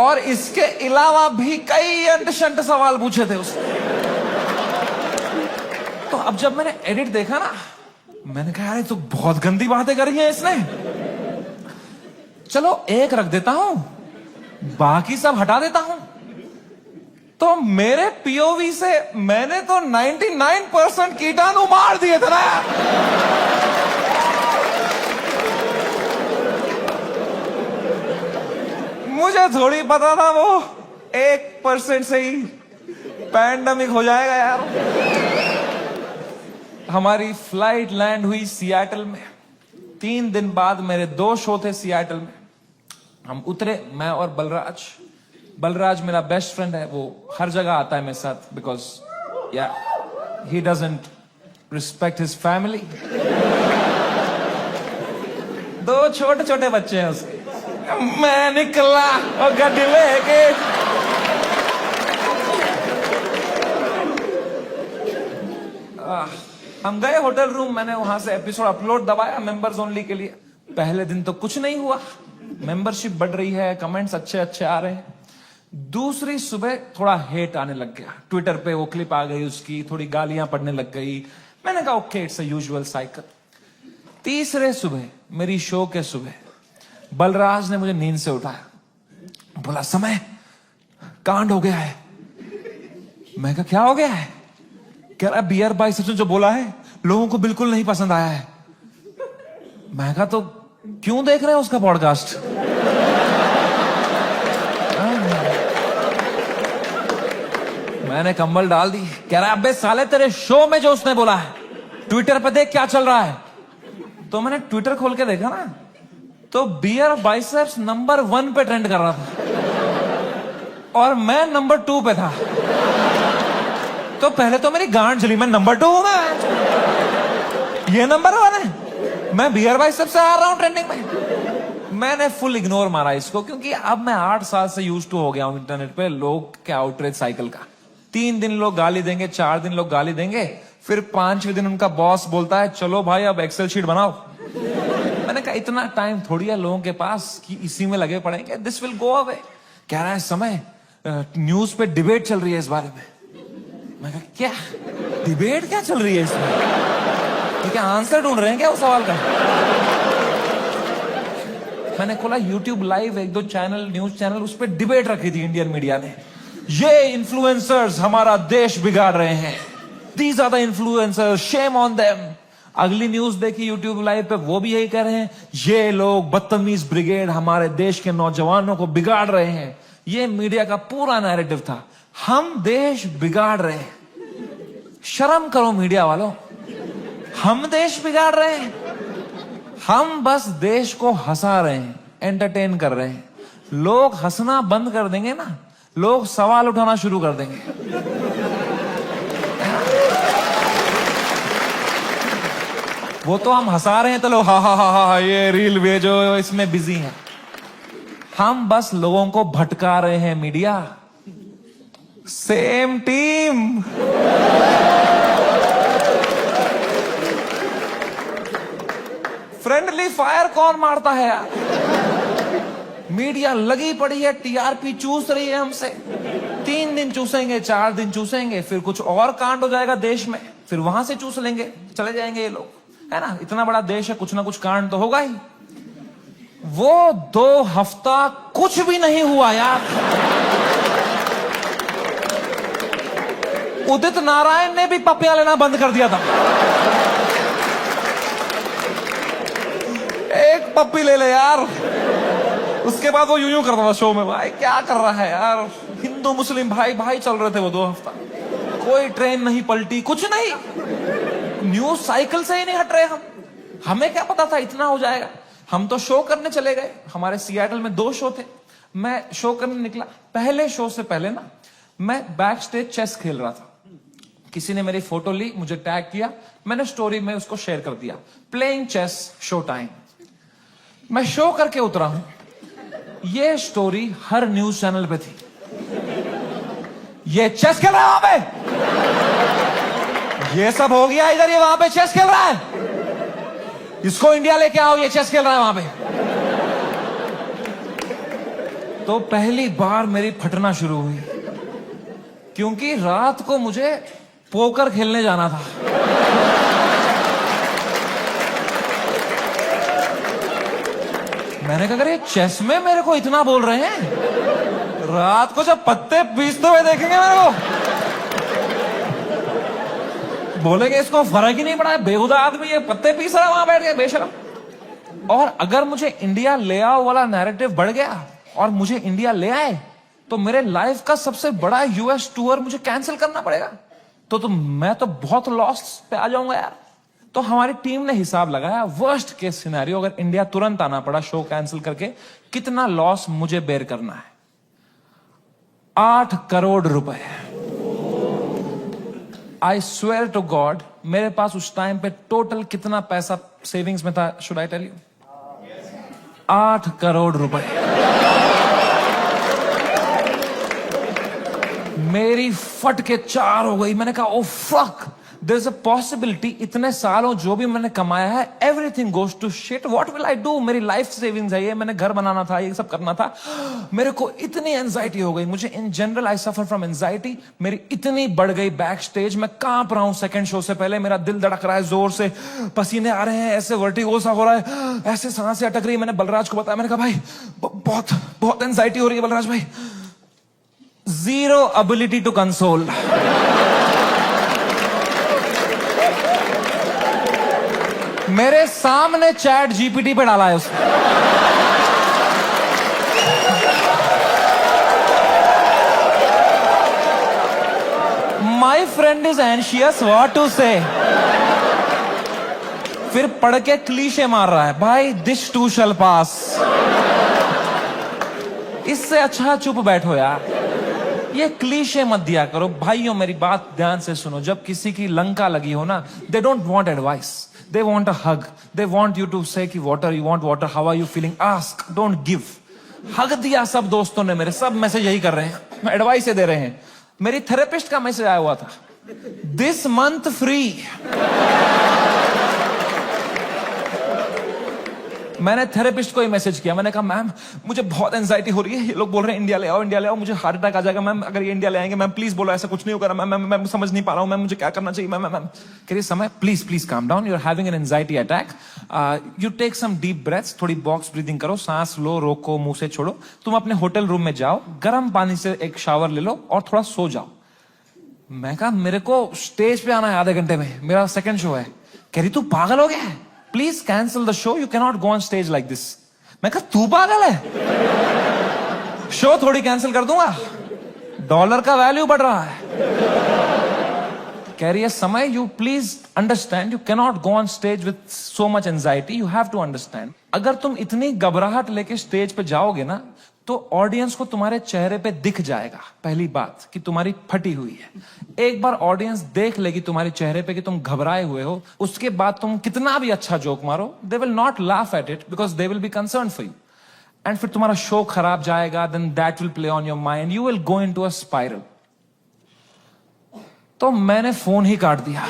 और इसके अलावा भी कई अंट-शंट सवाल पूछे थे उसने। तो अब जब मैंने एडिट देखा ना, मैंने कहा यार तो बहुत गंदी बातें करी हैं इसने, चलो एक रख देता हूं, बाकी सब हटा देता हूं। तो मेरे पीओवी से मैंने तो 99% कीटाणु मार दिए थे ना। मुझे थोड़ी पता था वो 1% से ही पैंडेमिक हो जाएगा यार। हमारी फ्लाइट लैंड हुई सियाटल में। 3 दिन बाद मेरे 2 शो थे सियाटल में। हम उतरे, मैं और बलराज मेरा बेस्ट फ्रेंड है, वो हर जगह आता है मेरे साथ, बिकॉज या he doesn't respect his family. दो छोटे छोटे बच्चे हैं उसके। मैं निकला और गड्डी लेके, हम गए होटल रूम, मैंने वहां से एपिसोड अपलोड दबाया मेंबर्स ओनली के लिए। पहले दिन तो कुछ नहीं हुआ, मेंबरशिप बढ़ रही है, कमेंट्स अच्छे अच्छे आ रहे हैं। दूसरी सुबह थोड़ा हेट आने लग गया, ट्विटर पे वो क्लिप आ गई उसकी, थोड़ी गालियां पड़ने लग गई। मैंने कहा okay, it's a usual cycle. तीसरे सुबह, मेरी शो के सुबह, बलराज ने मुझे नींद से उठाया, बोला समय कांड हो गया है। मैं कहा क्या हो गया है? कह रहा बियर बाइसेप्स ने जो बोला है लोगों को बिल्कुल नहीं पसंद आया है। मैं कहा तो क्यों देख रहे हैं उसका पॉडकास्ट? मैंने कंबल डाल दी। कह रहा अबे साले तेरे शो में जो उसने बोला है ट्विटर पे देख क्या चल रहा है। तो मैंने ट्विटर खोल के देखा ना, तो बियर बाइसेप्स नंबर 1 पे ट्रेंड कर रहा था और मैं नंबर 2 पे था। तो पहले तो मेरी गांड चली, मैं नंबर 2 हूं मैं, ये नंबर 1 है, मैं बियर बाइसेप्स से आ रहा हूं ट्रेंडिंग में। मैंने फुल इग्नोर मारा इसको, क्योंकि अब मैं 8 साल से यूज टू हो गया हूं इंटरनेट पे लोग के आउटरीच साइकिल का। 3 दिन लोग गाली देंगे, 4 दिन लोग गाली देंगे, फिर 5वें दिन उनका बॉस बोलता है चलो भाई अब एक्सेल शीट बनाओ। मैंने कहा इतना टाइम थोड़ी है लोगों के पास कि इसी में लगे पड़ेंगे, दिस विल गो अवे। कह रहा है समय न्यूज पे डिबेट चल रही है इस बारे में। मैं कहा क्या डिबेट क्या चल रही है इसमें? तो क्या आंसर ढूंढ रहे हैं क्या उस सवाल का? मैंने खोला YouTube live, 1-2 channel, news channel, उस पर डिबेट रखी थी इंडियन मीडिया ने। ये इन्फ्लुएंसर्स हमारा देश बिगाड़ रहे हैं, these are the influencers, shame on them. अगली न्यूज देखी YouTube लाइव पे, वो भी यही कह रहे हैं ये लोग बदतमीज ब्रिगेड हमारे देश के नौजवानों को बिगाड़ रहे हैं। ये मीडिया का पूरा नैरेटिव था, हम देश बिगाड़ रहे हैं। शर्म करो मीडिया वालों, हम देश बिगाड़ रहे हैं? हम बस देश को हंसा रहे हैं, एंटरटेन कर रहे हैं। लोग हंसना बंद कर देंगे ना, लोग सवाल उठाना शुरू कर देंगे। वो तो हम हंसा रहे हैं तो लोग हा हा हा हा ये रील भेजो, इसमें बिजी हैं। हम बस लोगों को भटका रहे हैं media. Same team. Friendly fire कौन मारता है यार? मीडिया लगी पड़ी है, टीआरपी चूस रही है हमसे। 3 दिन चूसेंगे, 4 दिन चूसेंगे, फिर कुछ और कांड हो जाएगा देश में, फिर वहां से चूस लेंगे, चले जाएंगे ये लोग, है ना? इतना बड़ा देश है, कुछ ना कुछ कांड तो होगा ही। वो 2 हफ्ता कुछ भी नहीं हुआ यार। उदित नारायण ने भी पपियां लेना बंद कर दिया था। एक पप्पी ले ले यार, उसके बाद वो यूं करता था शो में, भाई क्या कर रहा है यार? हिंदू मुस्लिम भाई भाई चल रहे थे वो 2 हफ्ता, कोई ट्रेन नहीं पलटी, कुछ नहीं, न्यूज साइकिल से ही नहीं हट रहे हम। हमें क्या पता था इतना हो जाएगा? हम तो शो करने चले गए, हमारे सियाटल में 2 शो थे, मैं शो करने निकला। पहले शो से पहले ना मैं बैक स्टेज चेस खेल रहा था, किसी ने मेरी फोटो ली, मुझे टैग किया, मैंने स्टोरी में उसको शेयर कर दिया, प्लेइंग चेस शो टाइम। मैं शो करके उतरा हूं, ये स्टोरी हर न्यूज चैनल पे थी, ये चेस खेल रहा है वहां पे, ये सब हो गया इधर, ये वहां पे चेस खेल रहा है, इसको इंडिया लेके आओ, ये चेस खेल रहा है वहां पे। तो पहली बार मेरी फटना शुरू हुई, क्योंकि रात को मुझे पोकर खेलने जाना था। मैंने कहा अरे चेस में मेरे को इतना बोल रहे हैं, रात को जब पत्ते पीसते हुए देखेंगे मेरे को, बोलेंगे इसको फर्क ही नहीं पड़ा है, बेहुदा आदमी ये पत्ते पीस रहा है वहां बैठ के, बेशरम। और अगर मुझे इंडिया ले आओ वाला नैरेटिव बढ़ गया और मुझे इंडिया ले आए, तो मेरे लाइफ का सबसे बड़ा यूएस टूर मुझे कैंसिल करना पड़ेगा। तो मैं तो बहुत लॉस पे आ जाऊंगा यार। तो हमारी टीम ने हिसाब लगाया, वर्स्ट केस सिनेरियो अगर इंडिया तुरंत आना पड़ा शो कैंसिल करके, कितना लॉस मुझे बेयर करना है? 8 करोड़ रुपए। आई स्वेयर टू गॉड, मेरे पास उस टाइम पे टोटल कितना पैसा सेविंग्स में था, should I tell you? 8 crore रुपए। मेरी फट के 4 हो गई। मैंने कहा oh fuck, there is a possibility इतने सालों जो भी मैंने कमाया है everything goes to shit, what will I do? मेरी लाइफ सेविंग्स है ये, मैंने घर बनाना था, ये सब करना था। मेरे को इतनी एंजाइटी हो गई, मुझे in general I suffer from anxiety. मेरी इतनी बढ़ गई बैक स्टेज, मैं कांप रहा हूं सेकंड शो से पहले, मेरा दिल धड़क रहा है जोर से, पसीने आ रहे हैं, ऐसे वर्टिगो सा हो रहा है, ऐसे सांसें अटक रही है। मैंने बलराज को बताया, मैंने कहा भाई बहुत बहुत एंजाइटी हो रही है बलराज भाई। Zero ability to console. मेरे सामने चैट जीपीटी पे डाला है उसने। My friend is anxious, what to say? फिर पढ़ के क्लीशे मार रहा है, भाई this too shall pass. इससे अच्छा चुप बैठो यार, ये क्लीशे मत दिया करो। भाइयों मेरी बात ध्यान से सुनो, जब किसी की लंका लगी हो ना, they don't want advice, they want a hug, they want you to say कि water, you want water, how are you feeling, ask, don't give. Hug दिया सब दोस्तों ने मेरे, सब मैसेज यही कर रहे हैं, एडवाइस दे रहे हैं। मेरी थेरेपिस्ट का मैसेज आया हुआ था, दिस मंथ फ्री। मैंने थेरेपिस्ट को ही मैसेज किया, मैंने कहा मैम मुझे बहुत एंजाइटी हो रही है, ये लोग बोल रहे हैं इंडिया ले आओ, इंडिया ले आओ, मुझे हार्ट अटैक आ जाएगा मैम अगर ये इंडिया ले आएंगे। मैम प्लीज बोलो ऐसा कुछ नहीं होगा मैम, मैं समझ नहीं पा रहा हूँ मैम, मुझे क्या करना चाहिए मैम? मैम कह रही Samay please please calm down, you are having an anxiety attack, you take some deep breaths, थोड़ी बॉक्स ब्रीदिंग करो, सांस लो, रोको, मुंह से छोड़ो, तुम अपने होटल रूम में जाओ, गर्म पानी से एक शावर ले लो और थोड़ा सो जाओ। मैं कहा मेरे को स्टेज पे आना है आधे घंटे में, मेरा सेकंड शो है। कह रही तू पागल हो गया है, please cancel the show, you can not go on stage like this. मैं कहा तू पागल है, शो थोड़ी कैंसिल कर दूंगा, डॉलर का वैल्यू बढ़ रहा है। कह रही है समय you please understand, you can not go on stage with so much anxiety, you have to understand. अगर तुम इतनी घबराहट लेके स्टेज पे जाओगे ना, तो ऑडियंस को तुम्हारे चेहरे पे दिख जाएगा पहली बात कि तुम्हारी फटी हुई है। एक बार ऑडियंस देख लेगी तुम्हारे चेहरे पे कि तुम घबराए हुए हो, उसके बाद तुम कितना भी अच्छा जोक मारो, they will not laugh at it because they will be concern for you, and फिर तुम्हारा शो खराब जाएगा, then that will play on your mind, you will go into a spiral. तो मैंने फोन ही काट दिया।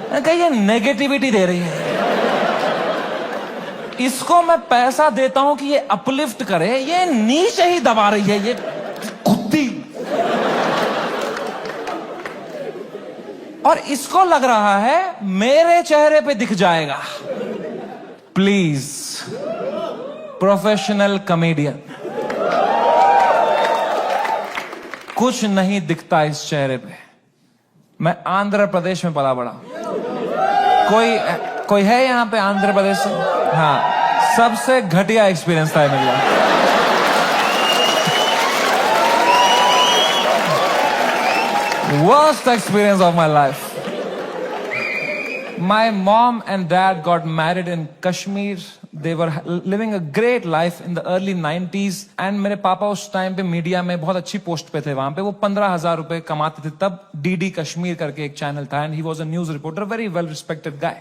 मैंने कहा ये नेगेटिविटी दे रही है, इसको मैं पैसा देता हूं कि ये अपलिफ्ट करे, ये नीचे ही दबा रही है, ये कुत्ती। और इसको लग रहा है मेरे चेहरे पे दिख जाएगा। प्लीज प्रोफेशनल कॉमेडियन, कुछ नहीं दिखता इस चेहरे पे। मैं आंध्र प्रदेश में पला बड़ा, कोई है यहां पे आंध्र प्रदेश से? हाँ, सबसे घटिया एक्सपीरियंस था मेरे लिए। Worst experience of my life. My mom and dad got married in Kashmir. They were living a great life in the early 90s. And मेरे पापा उस टाइम पे मीडिया में बहुत अच्छी पोस्ट पे थे वहां पे। वो 15,000 रुपए कमाते थे तब। DD कश्मीर करके एक चैनल था and he was a news reporter, very well respected guy.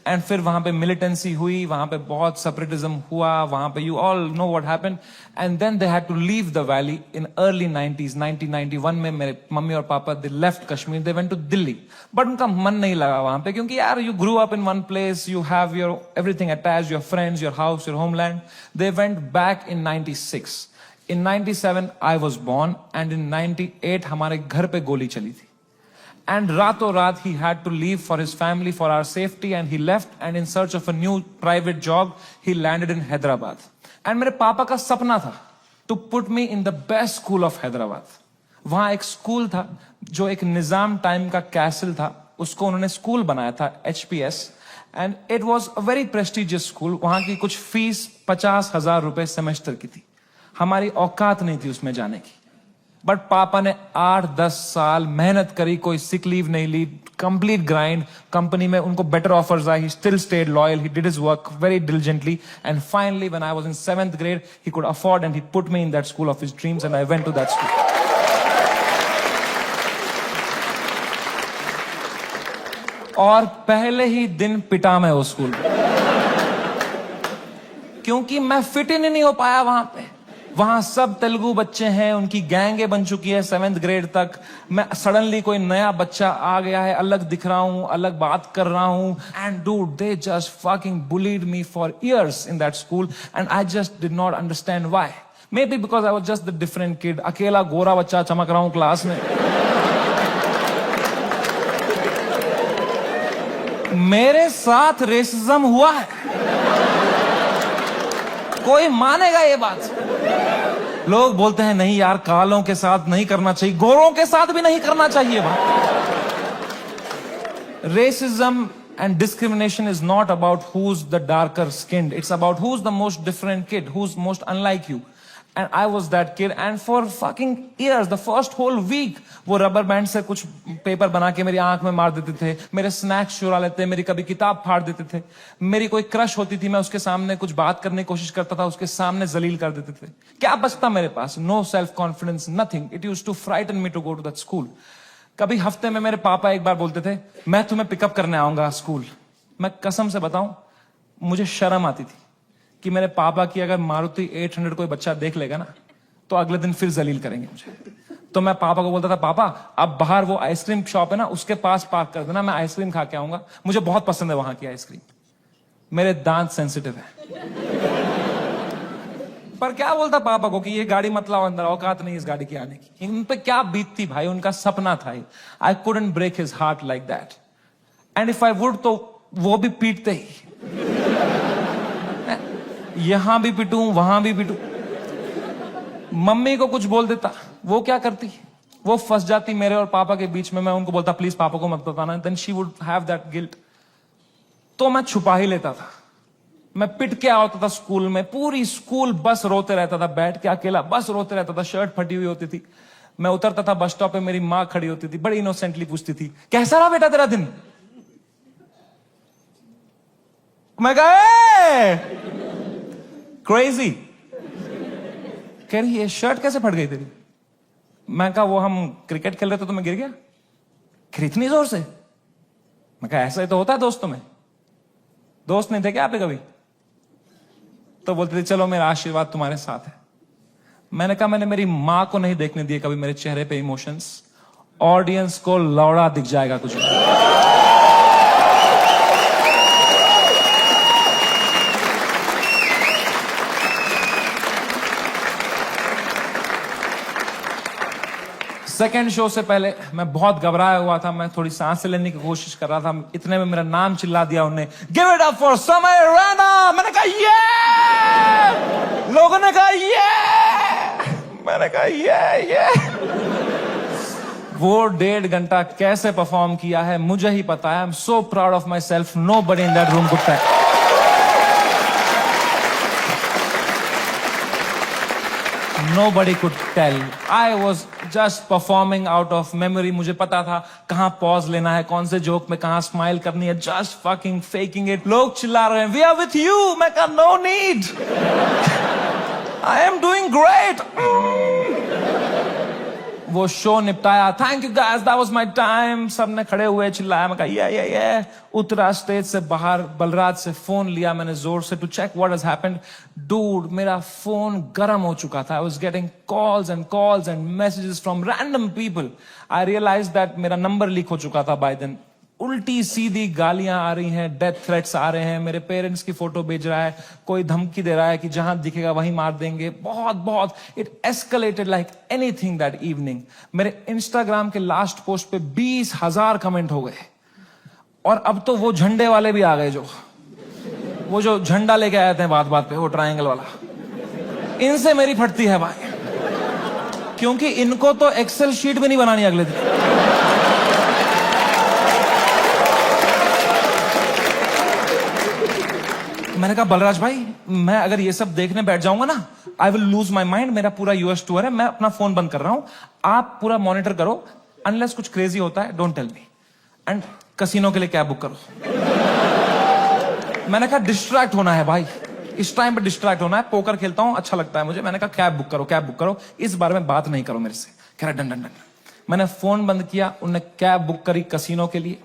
And फिर वहां पे मिलिटेंसी हुई, वहां पे बहुत सेपरेटिज्म हुआ, वहां पे you all know what happened, and then they had to leave the valley in early 90s। 1991 में मेरे मम्मी और पापा they left Kashmir, they went to Delhi, but उनका मन नहीं लगा वहां पे, क्योंकि यार you grew up in one place, you have your everything attached, your friends, your house, your homeland. They went back in 96। In 97 I was born, and in 98 हमारे घर पे गोली चली थी। And rato raat he had to leave for his family, for our safety, and he left and in search of a new private job, he landed in Hyderabad. And मेरे पापा का सपना था to put me in the best school of Hyderabad. वहां एक school था जो एक निजाम टाइम का कैसल था, उसको उन्होंने स्कूल बनाया था, HPS, and it was a very prestigious school. वहां की कुछ फीस 50,000 रुपए सेमेस्टर की थी, हमारी औकात नहीं थी उसमें जाने की। बट पापा ने 8-10 साल मेहनत करी, कोई सिक लीव नहीं ली, कंप्लीट ग्राइंड. कंपनी में उनको बेटर ऑफर्स आई. He still stayed loyal. He did his work very diligently, and finally when I was in 7th grade he could afford and he put me in that school of his dreams and I went to that school. और पहले ही दिन पिटा मैं उस school में, क्योंकि मैं fit in नहीं हो पाया वहां पे. वहां सब तेलुगु बच्चे हैं, उनकी गैंगे बन चुकी है 7th ग्रेड तक. मैं सडनली कोई नया बच्चा आ गया है, अलग दिख रहा हूं, अलग बात कर रहा हूं. And dude, they just fucking bullied me for years in that school and I just did not understand why. May be because I was just the different kid. अकेला गोरा बच्चा चमक रहा हूं क्लास में. मेरे साथ रेसिज्म हुआ है, कोई मानेगा ये बात? लोग बोलते हैं नहीं यार, कालों के साथ नहीं करना चाहिए, गोरों के साथ भी नहीं करना चाहिए. Racism and discrimination is not about who's the darker skinned. It's about who's the most different kid, who's most unlike you. And I was that kid. And for fucking years, the first whole week, वो rubber band से कुछ paper बना के मेरी आंख में मार देते थे, मेरे स्नैक्स चुरा लेते, मेरी कभी किताब फाड़ देते थे. मेरी कोई क्रश होती थी, मैं उसके सामने कुछ बात करने की कोशिश करता था, उसके सामने जलील कर देते थे. क्या बचता मेरे पास? No self confidence, nothing. It used to frighten me to go to that school. कभी हफ्ते में मेरे पापा एक बार बोलते थे, मैं तुम्हें पिकअप करने आऊंगा स्कूल. मैं कसम से बताऊं, मुझे शर्म आती थी कि मेरे पापा की अगर मारुति 800 कोई बच्चा देख लेगा ना, तो अगले दिन फिर जलील करेंगे मुझे. तो मैं पापा को बोलता था, पापा अब बाहर वो आइसक्रीम शॉप है ना, उसके पास पार्क कर देना, मैं आइसक्रीम खा के आऊंगा, मुझे बहुत पसंद है वहां की आइसक्रीम. मेरे दांत सेंसिटिव है. पर क्या बोलता पापा को कि ये गाड़ी मत लाओ अंदर, औकात नहीं इस गाड़ी की आने की. उन पे क्या बीतती भाई, उनका सपना था. I couldn't break his heart like that. And if I would, तो वो भी पीटते ही. यहां भी पिटूं, वहां भी पिटूं. मम्मी को कुछ बोल देता, वो क्या करती, वो फंस जाती मेरे और पापा के बीच में. मैं उनको बोलता प्लीज पापा को मत बताना. Then she would have that guilt. तो मैं छुपा ही लेता था. मैं पिट के आता था स्कूल में. पूरी स्कूल बस रोते रहता था, बैठ के अकेला बस रोते रहता था. शर्ट फटी हुई होती थी. मैं उतरता था बस स्टॉप पे, मेरी माँ खड़ी होती थी, बड़ी इनोसेंटली पूछती थी, कैसा रहा बेटा तेरा दिन? मैं कहा क्रेजी. कह रही ये शर्ट कैसे फट गई तेरी? मैं कहा वो हम क्रिकेट खेल रहे थे तो मैं गिर गया. फिर इतनी जोर से? मैं कहा ऐसा ही तो होता है दोस्तों में. दोस्त नहीं थे क्या आप कभी? तो बोलते थे चलो मेरा आशीर्वाद तुम्हारे साथ है. मैंने कहा मैंने मेरी मां को नहीं देखने दिए कभी मेरे चेहरे पे इमोशंस. ऑडियंस को लौड़ा दिख जाएगा कुछ. सेकेंड शो से पहले मैं बहुत घबराया हुआ था. मैं थोड़ी सांस लेने की कोशिश कर रहा था. इतने में मेरा नाम चिल्ला दिया उन्होंने, गिव इट अप फॉर समय रैना. मैंने कहा ये. लोगों ने कहा ये. मैंने कहा ये. वो 1.5 घंटा कैसे परफॉर्म किया है मुझे ही पता है. I am so proud of myself. Nobody in that room could tell. Nobody could tell. I was just performing out of memory. मुझे पता था कहाँ पॉज लेना है, कौन से जोक में कहाँ स्माइल करनी है. Just fucking faking it. लोग चिल्ला रहे हैं, We are with you. मैं कहा no need. I am doing great. वो शो निपटाया. Thank you guys, that was my time. सबने खड़े हुए चिल्लाया. मैं कहा ये. उतरा स्टेज से बाहर, बलराज से फोन लिया मैंने जोर से to check what has happened. Dude, मेरा फोन गर्म हो चुका था. I was getting calls and messages from random people. I realise that मेरा नंबर लीक हो चुका था बाय देन. उल्टी सीधी गालियां आ रही हैं, डेथ थ्रेट्स आ रहे हैं. मेरे पेरेंट्स की फोटो भेज रहा है, कोई धमकी दे रहा है कि जहां दिखेगा वहीं मार देंगे. बहुत it escalated like anything that evening. मेरे इंस्टाग्राम के लास्ट पोस्ट पे 20,000 कमेंट हो गए. और अब तो वो झंडे वाले भी आ गए, वो जो झंडा लेके आए थे बात पे, वो ट्रायंगल वाला. इनसे मेरी फटती है भाई, क्योंकि इनको तो एक्सेल शीट भी नहीं बनानी अगले दिन. मैंने कहा बलराज भाई मैं अगर ये सब देखने बैठ जाऊंगा ना, I will lose my mind. मेरा पूरा यूएस टूर है, मैं अपना फोन बंद कर रहा हूं, आप पूरा मॉनिटर करो। अनलेस कुछ क्रेजी होता है, don't tell me. And casino के लिए कैब बुक करो। मैंने कहा डिस्ट्रैक्ट होना है भाई, इस टाइम पे डिस्ट्रैक्ट होना है। पोकर खेलता हूं, अच्छा लगता है मुझे। मैंने कहा कैब बुक करो, कैब बुक करो, इस बारे में बात नहीं करो मेरे से। कह रहा डन डन डन। मैंने फोन बंद किया, उनने कैब बुक करी कसिनो के लिए।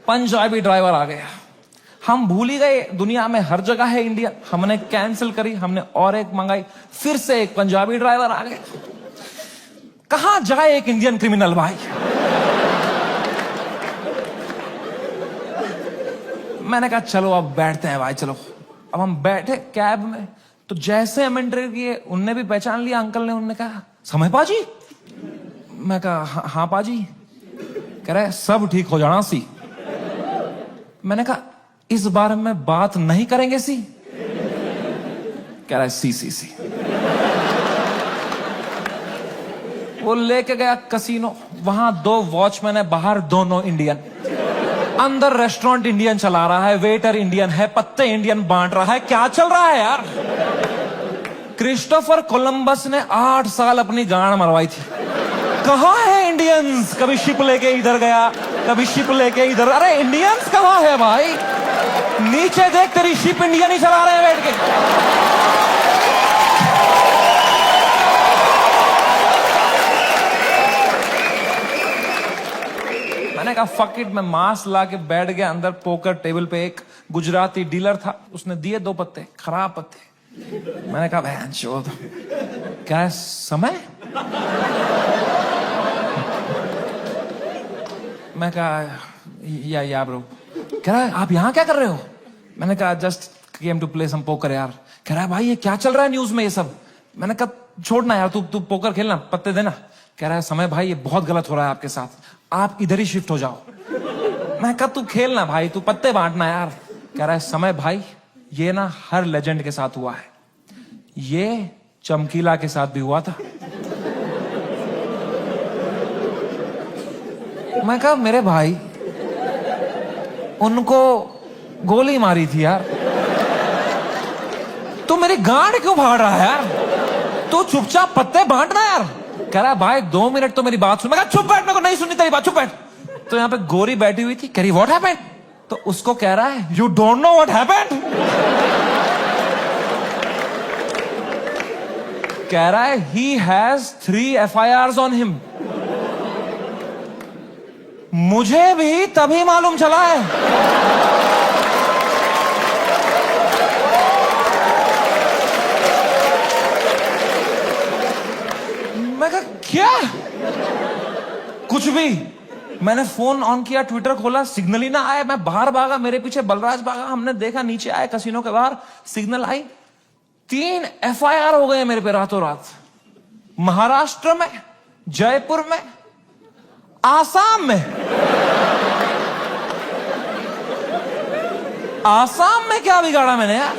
पंजाबी ड्राइवर आ गया। हम भूल ही गए दुनिया में हर जगह है इंडियन। हमने कैंसिल करी, हमने और एक मंगाई, फिर से एक पंजाबी ड्राइवर आ गया। कहां जाए एक इंडियन क्रिमिनल भाई। मैंने कहा चलो अब बैठते हैं भाई, चलो। अब हम बैठे कैब में, तो जैसे हम एंटर किए उनने भी पहचान लिया अंकल ने। उन्होंने कहा समय पाजी। मैं कहा हाँ पाजी। कह रहे सब ठीक हो जाना सी। मैंने कहा इस बारे में बात नहीं करेंगे सी। कह रहा है सी। वो लेके गया कसिनो, वहां 2 वॉचमैन है, बाहर दोनों इंडियन। अंदर रेस्टोरेंट इंडियन चला रहा है, वेटर इंडियन है, पत्ते इंडियन बांट रहा है। क्या चल रहा है यार। क्रिस्टोफर कोलंबस ने 8 साल अपनी गांड मरवाई थी। कहां है इंडियंस। कभी शिप लेके इधर गया, कभी शिप लेके इधर। अरे इंडियंस कहां है भाई। नीचे देख, तेरी शिप इंडियन ही चला रहे हैं बैठ के। मैंने कहा फक इट। मैं मास्क ला के बैठ गया अंदर। पोकर टेबल पे एक गुजराती डीलर था, उसने दिए 2 पत्ते, खराब पत्ते। मैंने कहा बहन चोद, क्या समय। मैं कहा या ब्रो। कह रहा है आप यहां क्या कर रहे हो। मैंने कहा just came to play some poker यार। कह रहा है भाई ये क्या चल रहा है न्यूज में ये सब। मैंने कहा छोड़ना यार, तू पोकर खेलना, पत्ते देना। कह रहा है समय भाई ये बहुत गलत हो रहा है आपके साथ, आप इधर ही शिफ्ट हो जाओ। मैं कहा तू खेलना भाई, तू पत्ते बांटना यार। कह रहा है समय भाई ये ना हर लेजेंड के साथ हुआ है, ये चमकीला के साथ भी हुआ था। मैं कहा मेरे भाई उनको गोली मारी थी यार, तू मेरी गांड क्यों फाड़ रहा है यार। तू चुपचाप पत्ते बांटना यार। कह रहा है भाई 2 मिनट तो मेरी बात सुन। मैं कहा चुप बैठ, मेरे को नहीं सुननी तेरी बात, चुप बैठ। तो यहां पे गोरी बैठी हुई थी, कह रही व्हाट हैपेंड। तो उसको कह रहा है you don't know what happened. कह रहा है he has 3 FIRs on him. मुझे भी तभी मालूम चला है। मैं कहा क्या कुछ भी। मैंने फोन ऑन किया, ट्विटर खोला, सिग्नल ही ना आया। मैं बाहर भागा, मेरे पीछे बलराज भागा। हमने देखा नीचे आए कसिनो के बाहर, सिग्नल आई। 3 FIR हो गए मेरे पे रातों रात। महाराष्ट्र में, जयपुर में, आसाम में। आसाम में क्या बिगाड़ा मैंने यार।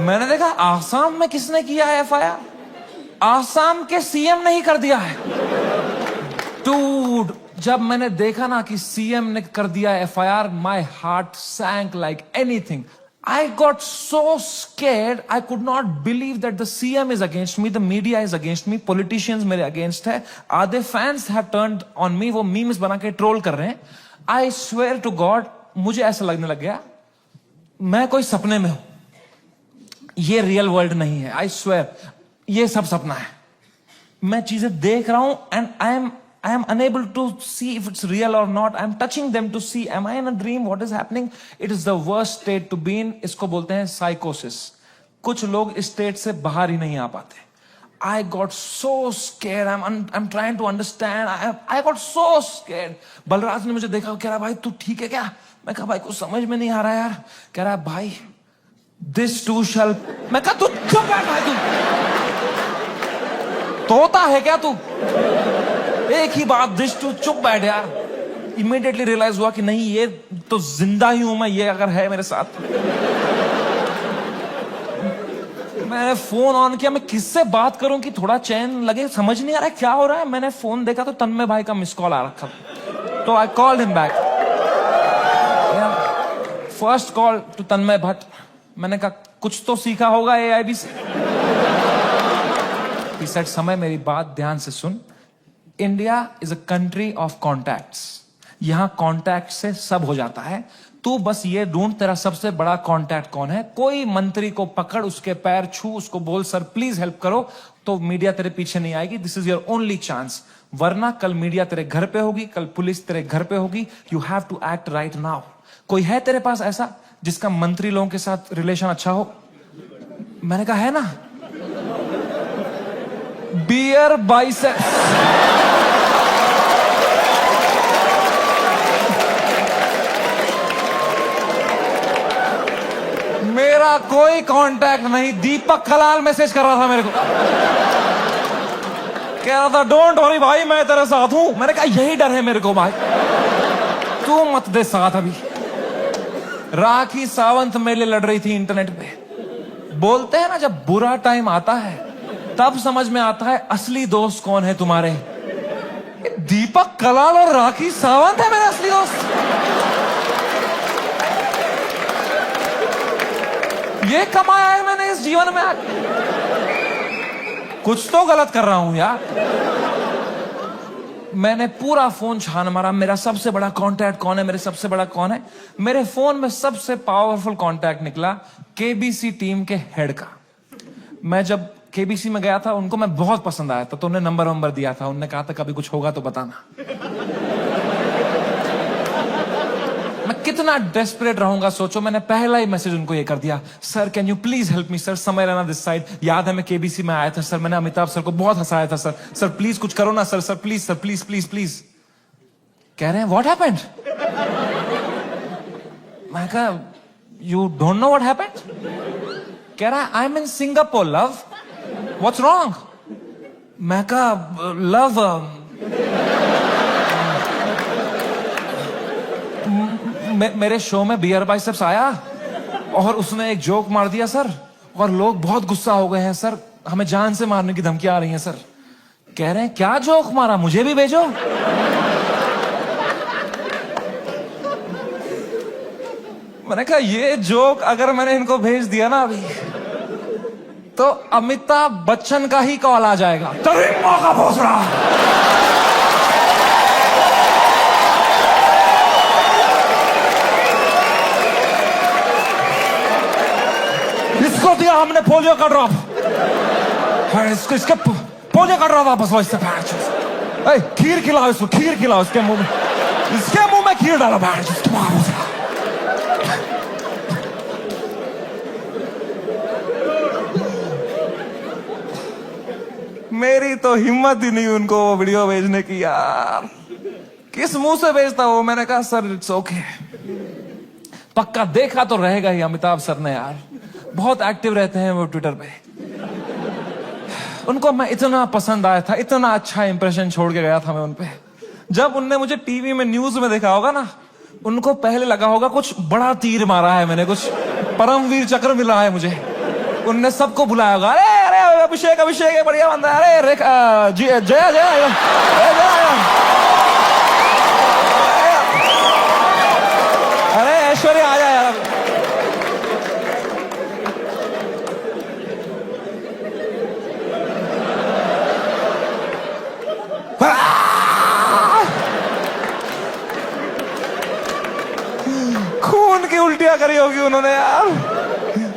मैंने देखा आसाम में किसने किया है FIR। आसाम के CM ने ही कर दिया है। डूड, जब मैंने देखा ना कि CM ने कर दिया FIR, my heart sank like anything. I got so scared, I could not believe that the CM is against me, the media is against me, politicians मेरे against है, आधे fans have turned on me, वो memes बना के troll कर रहे हैं। I swear to God, मुझे ऐसा लगने लग गया मैं कोई सपने में हूं, ये रियल वर्ल्ड नहीं है। I swear, ये सब सपना है। मैं चीजें देख रहा हूं and I am unable to see if it's real or not. I am touching them to see, am I in a dream? What is happening? It is the worst state to be in. इसको बोलते हैं psychosis. कुछ लोग इस state से बाहर ही नहीं आ पाते। I got so scared. I'm trying to understand. I got so scared. Balraj ने मुझे देखा, कह रहा भाई तू ठीक है क्या। मैं कहा भाई कुछ समझ में नहीं आ रहा यार। कह रहा भाई this too shall। मैं कहा तू चुप बैठ भाई, तू तोता है क्या तू। एक ही बात, दिस टू, चुप बैठ यार। इमीडिएटली रियलाइज हुआ कि नहीं ये तो जिंदा ही हूं मैं, ये अगर है मेरे साथ। मैंने फोन ऑन किया, मैं किससे बात करूं कि थोड़ा चैन लगे, समझ नहीं आ रहा है क्या हो रहा है। मैंने फोन देखा तो तन्मय भाई का मिस कॉल आ रखा, तो I called him back. First call to Tanmay Bhat. मैंने कहा कुछ तो सीखा होगा AIB से। He said, समय मेरी बात ध्यान से सुन। India is a country of contacts. यहां कॉन्टैक्ट से सब हो जाता है। तू बस ये ढूंढ तेरा सबसे बड़ा कॉन्टैक्ट कौन है। कोई मंत्री को पकड़, उसके पैर छू, उसको बोल सर प्लीज हेल्प करो, तो मीडिया तेरे पीछे नहीं आएगी। This is your only chance. वरना कल मीडिया तेरे घर पे होगी, कल पुलिस तेरे घर पे होगी। You have to act right now. कोई है तेरे पास ऐसा जिसका मंत्री लोगों के साथ रिलेशन अच्छा हो? मैंने कहा है ना, बियर बाइसेप्स। मेरा कोई कांटेक्ट नहीं। दीपक कलाल मैसेज कर रहा था मेरे को, कह रहा था डोंट वरी भाई मैं तेरे साथ हूं। मैंने कहा यही डर है मेरे को भाई, तू मत दे साथ। अभी राखी सावंत मेरे लिए लड़ रही थी इंटरनेट पे। बोलते हैं ना जब बुरा टाइम आता है तब समझ में आता है असली दोस्त कौन है तुम्हारे। दीपक कलाल और राखी सावंत है मेरे असली दोस्त। ये कमाया है मैंने इस जीवन में। कुछ तो गलत कर रहा हूं यार। मैंने पूरा फोन छान मारा, मेरा सबसे बड़ा कांटेक्ट कौन है, मेरे सबसे बड़ा कौन है। मेरे फोन में सबसे पावरफुल कांटेक्ट निकला KBC टीम के हेड का। मैं जब KBC में गया था, उनको मैं बहुत पसंद आया था, तो उन्हें नंबर दिया था। उन्होंने कहा था कभी कुछ होगा तो बताना। मैं कितना डेस्परेट रहूंगा सोचो। मैंने पहला ही मैसेज उनको ये कर दिया, sir can you please help me sir, समय रहना दिस साइड। याद है मैं KBC में आया था सर, मैंने अमिताभ सर को बहुत हंसाया था सर। सर प्लीज कुछ करो ना sir, sir please sir, please please please. कह रहे हैं व्हाट हैपेंड? मैं कहा you don't know what happened? कह रहा है I M in Singapore love, what's wrong? मैं कहा लव मेरे शो में बियर बाइसेप्स आया और उसने एक जोक मार दिया सर, और लोग बहुत गुस्सा हो गए हैं सर, हमें जान से मारने की धमकियां आ रही हैं सर। कह रहे हैं क्या जोक मारा, मुझे भी भेजो। मैंने कहा ये जोक अगर मैंने इनको भेज दिया ना अभी, तो अमिताभ बच्चन का ही कॉल आ जाएगा। तभी मौका पहुंच रहा। इसको दिया हमने पोलियो का ड्रॉप, इसके पोलियो का ड्रॉप वापस लो इससे। खीर खिलाओ इसको, खीर खिलाओ इसके मुंह में, इसके मुंह में खीर डालो। मेरी तो हिम्मत ही नहीं उनको वो वीडियो भेजने की यार। किस मुंह से भेजता वो? मैंने कहा सर इट्स ओके। पक्का देखा तो रहेगा ही अमिताभ सर ने यार, बहुत एक्टिव रहते हैं वो ट्विटर पे। उनको मैं इतना पसंद आया था, इतना अच्छा इंप्रेशन छोड़ के गया था मैं उनपे। जब उनने मुझे टीवी में न्यूज में देखा होगा ना, उनको पहले लगा होगा कुछ बड़ा तीर मारा है मैंने, कुछ परमवीर चक्र मिला है मुझे। उनने सबको बुलाया होगा, अरे अरे अभिषेक अभिषेक है बढ़िया बंदा, अरे जया जया अरे ऐश्वर्या आ जाए यार। खून की उल्टियां करी होगी उन्होंने यार,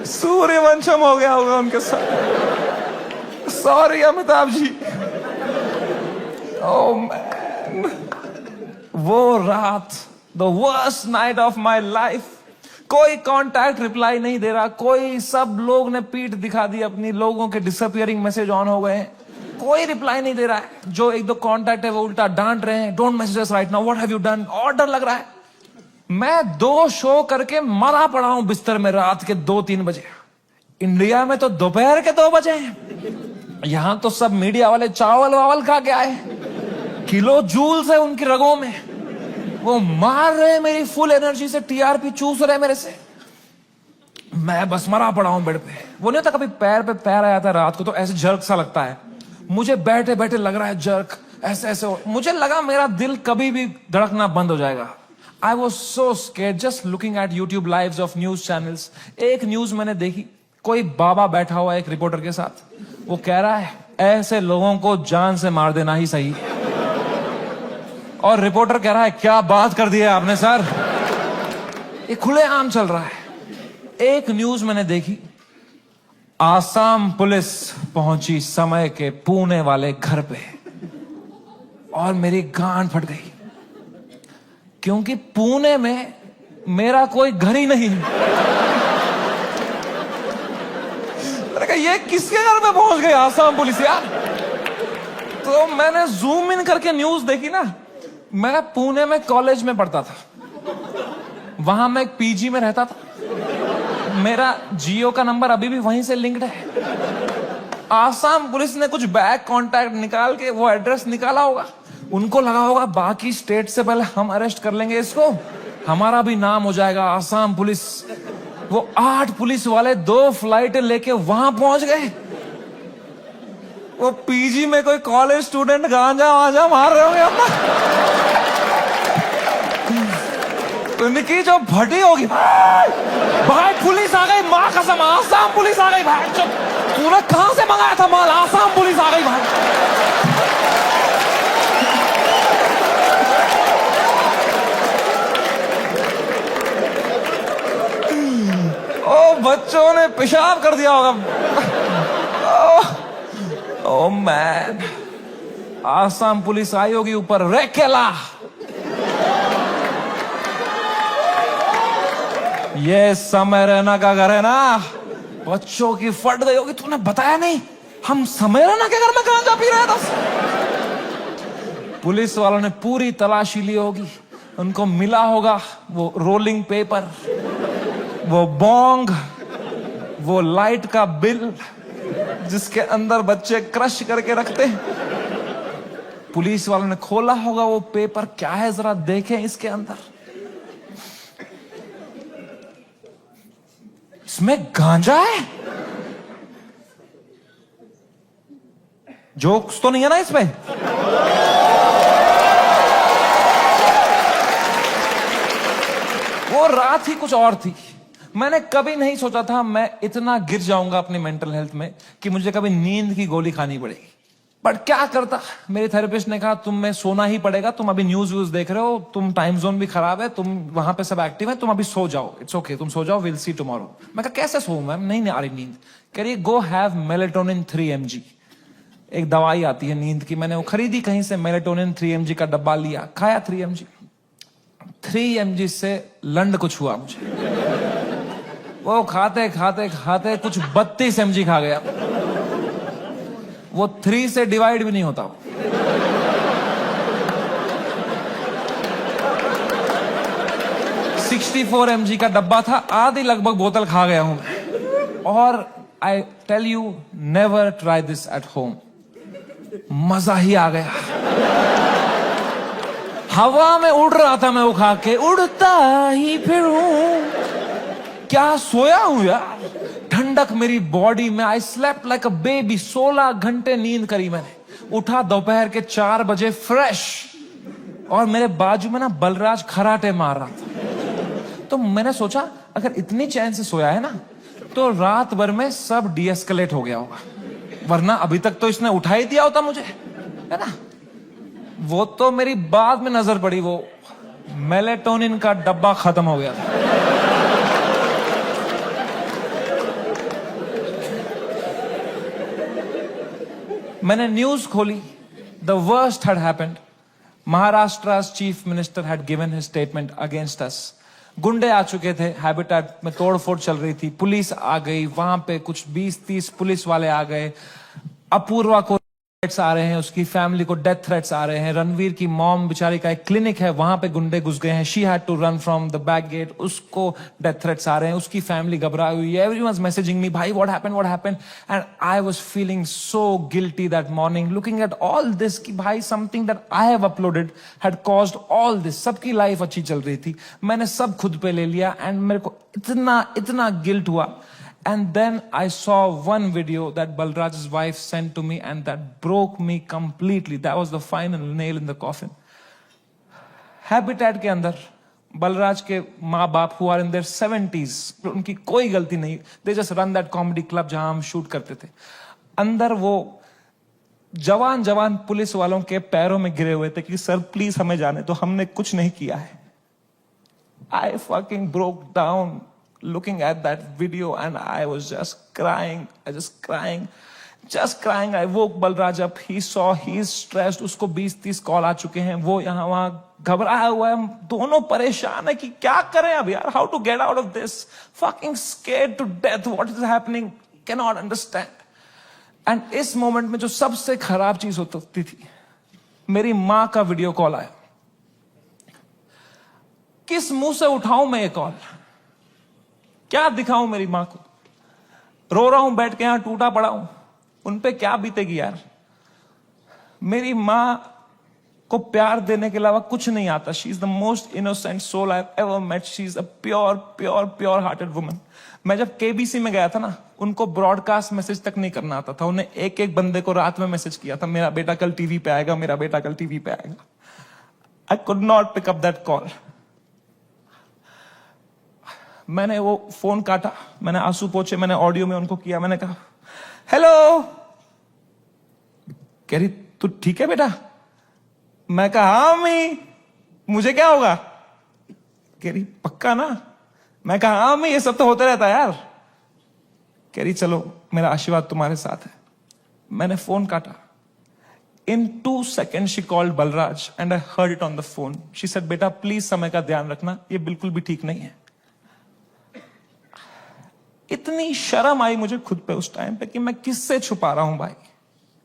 सूर्यवंशम हो गया होगा उनके साथ। Sorry Amitabh ji. Oh man, वो रात, the worst night of my life. कोई कांटेक्ट रिप्लाई नहीं दे रहा, कोई, सब लोग ने पीठ दिखा दी अपनी, लोगों के डिसअपियरिंग मैसेज ऑन हो गए हैं, कोई रिप्लाई नहीं दे रहा है। जो एक दो कांटेक्ट है वो उल्टा डांट रहे हैं, don't message us right now, what have you done. और डर लग रहा है। मैं 2 शो करके मरा पड़ा हूं बिस्तर में रात के 2-3 बजे। इंडिया में तो दोपहर के 2 बजे हैं। यहां तो सब मीडिया वाले चावल वावल खा के आए, किलो जूल्स है उनकी रगों में, वो मार रहे मेरी फुल एनर्जी से, TRP चूस रहे मेरे से। मैं बस मरा पड़ा हूं बेड पे। वो नहीं होता कभी पैर पे पैर आया था रात को तो ऐसे जर्क सा लगता है, मुझे बैठे बैठे लग रहा है जर्क, ऐसे ऐसे। मुझे लगा मेरा दिल कभी भी धड़कना बंद हो जाएगा। I was so scared just looking at YouTube lives of news channels. एक न्यूज मैंने देखी, कोई बाबा बैठा हुआ एक रिपोर्टर के साथ, वो कह रहा है ऐसे लोगों को जान से मार देना ही सही। और रिपोर्टर कह रहा है क्या बात कर दी है आपने सर, ये खुलेआम चल रहा है। एक न्यूज मैंने देखी, आसाम पुलिस पहुंची समय के पुणे वाले घर पे, और मेरी गांड फट गई, क्योंकि पुणे में मेरा कोई घर ही नहीं। मैंने कहा ये किसके घर पे पहुंच गई आसाम पुलिस यार। तो मैंने जूम इन करके न्यूज देखी ना। मैं पुणे में कॉलेज में पढ़ता था, वहां मैं एक पीजी में रहता था, मेरा जियो का नंबर अभी भी वहीं से लिंक्ड है। आसाम पुलिस ने कुछ बैक कांटेक्ट निकाल के वो एड्रेस निकाला होगा, उनको लगा होगा बाकी स्टेट से पहले हम अरेस्ट कर लेंगे इसको, हमारा भी नाम हो जाएगा आसाम पुलिस। वो 8 पुलिस वाले 2 फ्लाइट लेके वहां पहुंच गए। वो पीजी में कोई कॉलेज स्टूडेंट गांजा वांजा मार रहे होंगे अपना, उनकी जो भटी होगी, भाई पुलिस आ गई, माँ कसम आसाम पुलिस आ गई भाई। तूने कहां से मंगाया था माल, आसाम पुलिस आ गई भाई। ओ बच्चों ने पेशाब कर दिया होगा। ओ मैन, आसाम पुलिस आई होगी ऊपर, रेकेला ये समय रैना का घर है ना, बच्चों की फट गई होगी। तूने बताया नहीं हम समय रैना के घर में गांजा पी रहे थे। पुलिस वालों ने पूरी तलाशी ली होगी, उनको मिला होगा वो रोलिंग पेपर, वो बोंग, वो लाइट का बिल जिसके अंदर बच्चे क्रश करके रखते हैं। पुलिस वालों ने खोला होगा वो पेपर, क्या है जरा देखें इसके अंदर। इसमें गांजा है, जोक्स तो नहीं है ना इसमें। वो रात ही कुछ और थी। मैंने कभी नहीं सोचा था मैं इतना गिर जाऊंगा अपनी मेंटल हेल्थ में कि मुझे कभी नींद की गोली खानी पड़ेगी। बट क्या करता, मेरे थेरेपिस्ट ने कहा तुम में सोना ही पड़ेगा, तुम अभी न्यूज व्यूज देख रहे हो, तुम टाइम जोन भी खराब है, तुम वहां पे सब एक्टिव है, तुम अभी सो जाओ, इट्स ओके, तुम सो जाओ, विल सी टुमारो। मैं कहा कैसे सोऊं मैम, नहीं आ रही नींद। कह रही गो हैव मेलेटोनिन 3 mg, एक दवाई आती है नींद की। मैंने वो खरीदी कहीं से, मेलेटोनिन 3 mg का डब्बा लिया, खाया 3 mg। 3 mg से लंड कुछ हुआ मुझे, वो खाते खाते खाते कुछ 32 mg खा गया। वो 3 से डिवाइड भी नहीं होता। 64 mg का डब्बा था, आधी लगभग बोतल खा गया हूं। और I tell you, never try this at home. मजा ही आ गया। हवा में उड़ रहा था मैं वो खा के, उड़ता ही फिरूं। क्या सोया हूं यार, ठंडक मेरी बॉडी में। I slept like a baby. 16 घंटे नींद करी मैंने। उठा दोपहर के 4 बजे फ्रेश, और मेरे बाजू में ना बलराज खराटे मार रहा था। तो मैंने सोचा अगर इतनी चैन से सोया है ना, तो रात भर में सब डीएस्केलेट हो गया होगा, वरना अभी तक तो इसने उठा ही दिया होता मुझे, है ना। वो तो मेरी बाद में नजर पड़ी, वो मेलेटोनिन का डब्बा खत्म हो गया था। मैंने न्यूज खोली, the worst had happened. Maharashtra's chief minister had given his statement against us. गुंडे आ चुके थे, हैबिटेट में तोड़फोड़ चल रही थी, पुलिस आ गई, वहां पे कुछ 20-30 पुलिस वाले आ गए। अपूर्वा को थ्रेट्स आ रहे हैं, उसकी फैमिली को डेथ थ्रेट्स आ रहे हैं। रणवीर की मॉम बेचारी का एक क्लिनिक है, वहां पे गुंडे घुस गए हैं, she had to run from the back gate, उसको डेथ थ्रेट्स आ रहे हैं, उसकी फैमिली घबराई हुई है। एवरीवन's मैसेजिंग मी, भाई what happened, and I was feeling so guilty that morning, looking at all this कि भाई something that I have uploaded had caused all this. सबकी लाइफ अच्छी चल रही थी, मैंने सब खुद पे ले लिया, एंड मेरे को इतना गिल्ट हुआ। And then I saw one video that Balraj's wife sent to me, and that broke me completely. That was the final nail in the coffin. Habitat के अंदर बलराज के माँ बाप who are in their 70s, उनकी कोई गलती नहीं, they just run that comedy club जहां हम शूट करते थे। अंदर वो जवान जवान पुलिस वालों के पैरों में गिरे हुए थे कि सर प्लीज हमें जाने तो, हमने कुछ नहीं किया है। I fucking broke down looking at that video and I was just crying, just crying. I woke Balraj up, he saw, he's stressed, उसको 20-30 कॉल आ चुके हैं, वो यहाँ वहां घबराया हुआ है, हम दोनों परेशान है कि क्या करें अब यार, how to get out of this, fucking scared to death, what is happening, cannot understand. And इस मोमेंट में जो सबसे खराब चीज होती थी, मेरी माँ का वीडियो कॉल आया। किस मुंह से उठाऊं मैं ये कॉल, क्या दिखाऊं मेरी मां को, रो रहा हूं बैठ के यहां टूटा पड़ा हूं, उन पे क्या बीतेगी यार। मेरी मां को प्यार देने के अलावा कुछ नहीं आता। She is the most innocent soul I have ever met, she is a pure hearted woman. मैं जब केबीसी में गया था ना, उनको ब्रॉडकास्ट मैसेज तक नहीं करना आता था, उन्हें एक एक बंदे को रात में मैसेज किया था, मेरा बेटा कल टीवी पे आएगा, मेरा बेटा कल टीवी पे आएगा। I could not pick up that call. मैंने वो फोन काटा, मैंने आंसू पोंछे, मैंने ऑडियो में उनको किया, मैंने कहा हेलो। कह रही तू ठीक है बेटा? मैं कहा हाँ अम्मी, मुझे क्या होगा? कह रही पक्का ना? मैं कहा हाँ अम्मी, ये सब तो होता रहता है यार। कह रही चलो मेरा आशीर्वाद तुम्हारे साथ है। मैंने फोन काटा। In 2 seconds she called Balraj and I heard it on the phone. She said बेटा प्लीज समय का ध्यान रखना, ये बिल्कुल भी ठीक नहीं है। इतनी शर्म आई मुझे खुद पे उस टाइम पे कि मैं किससे छुपा रहा हूं भाई,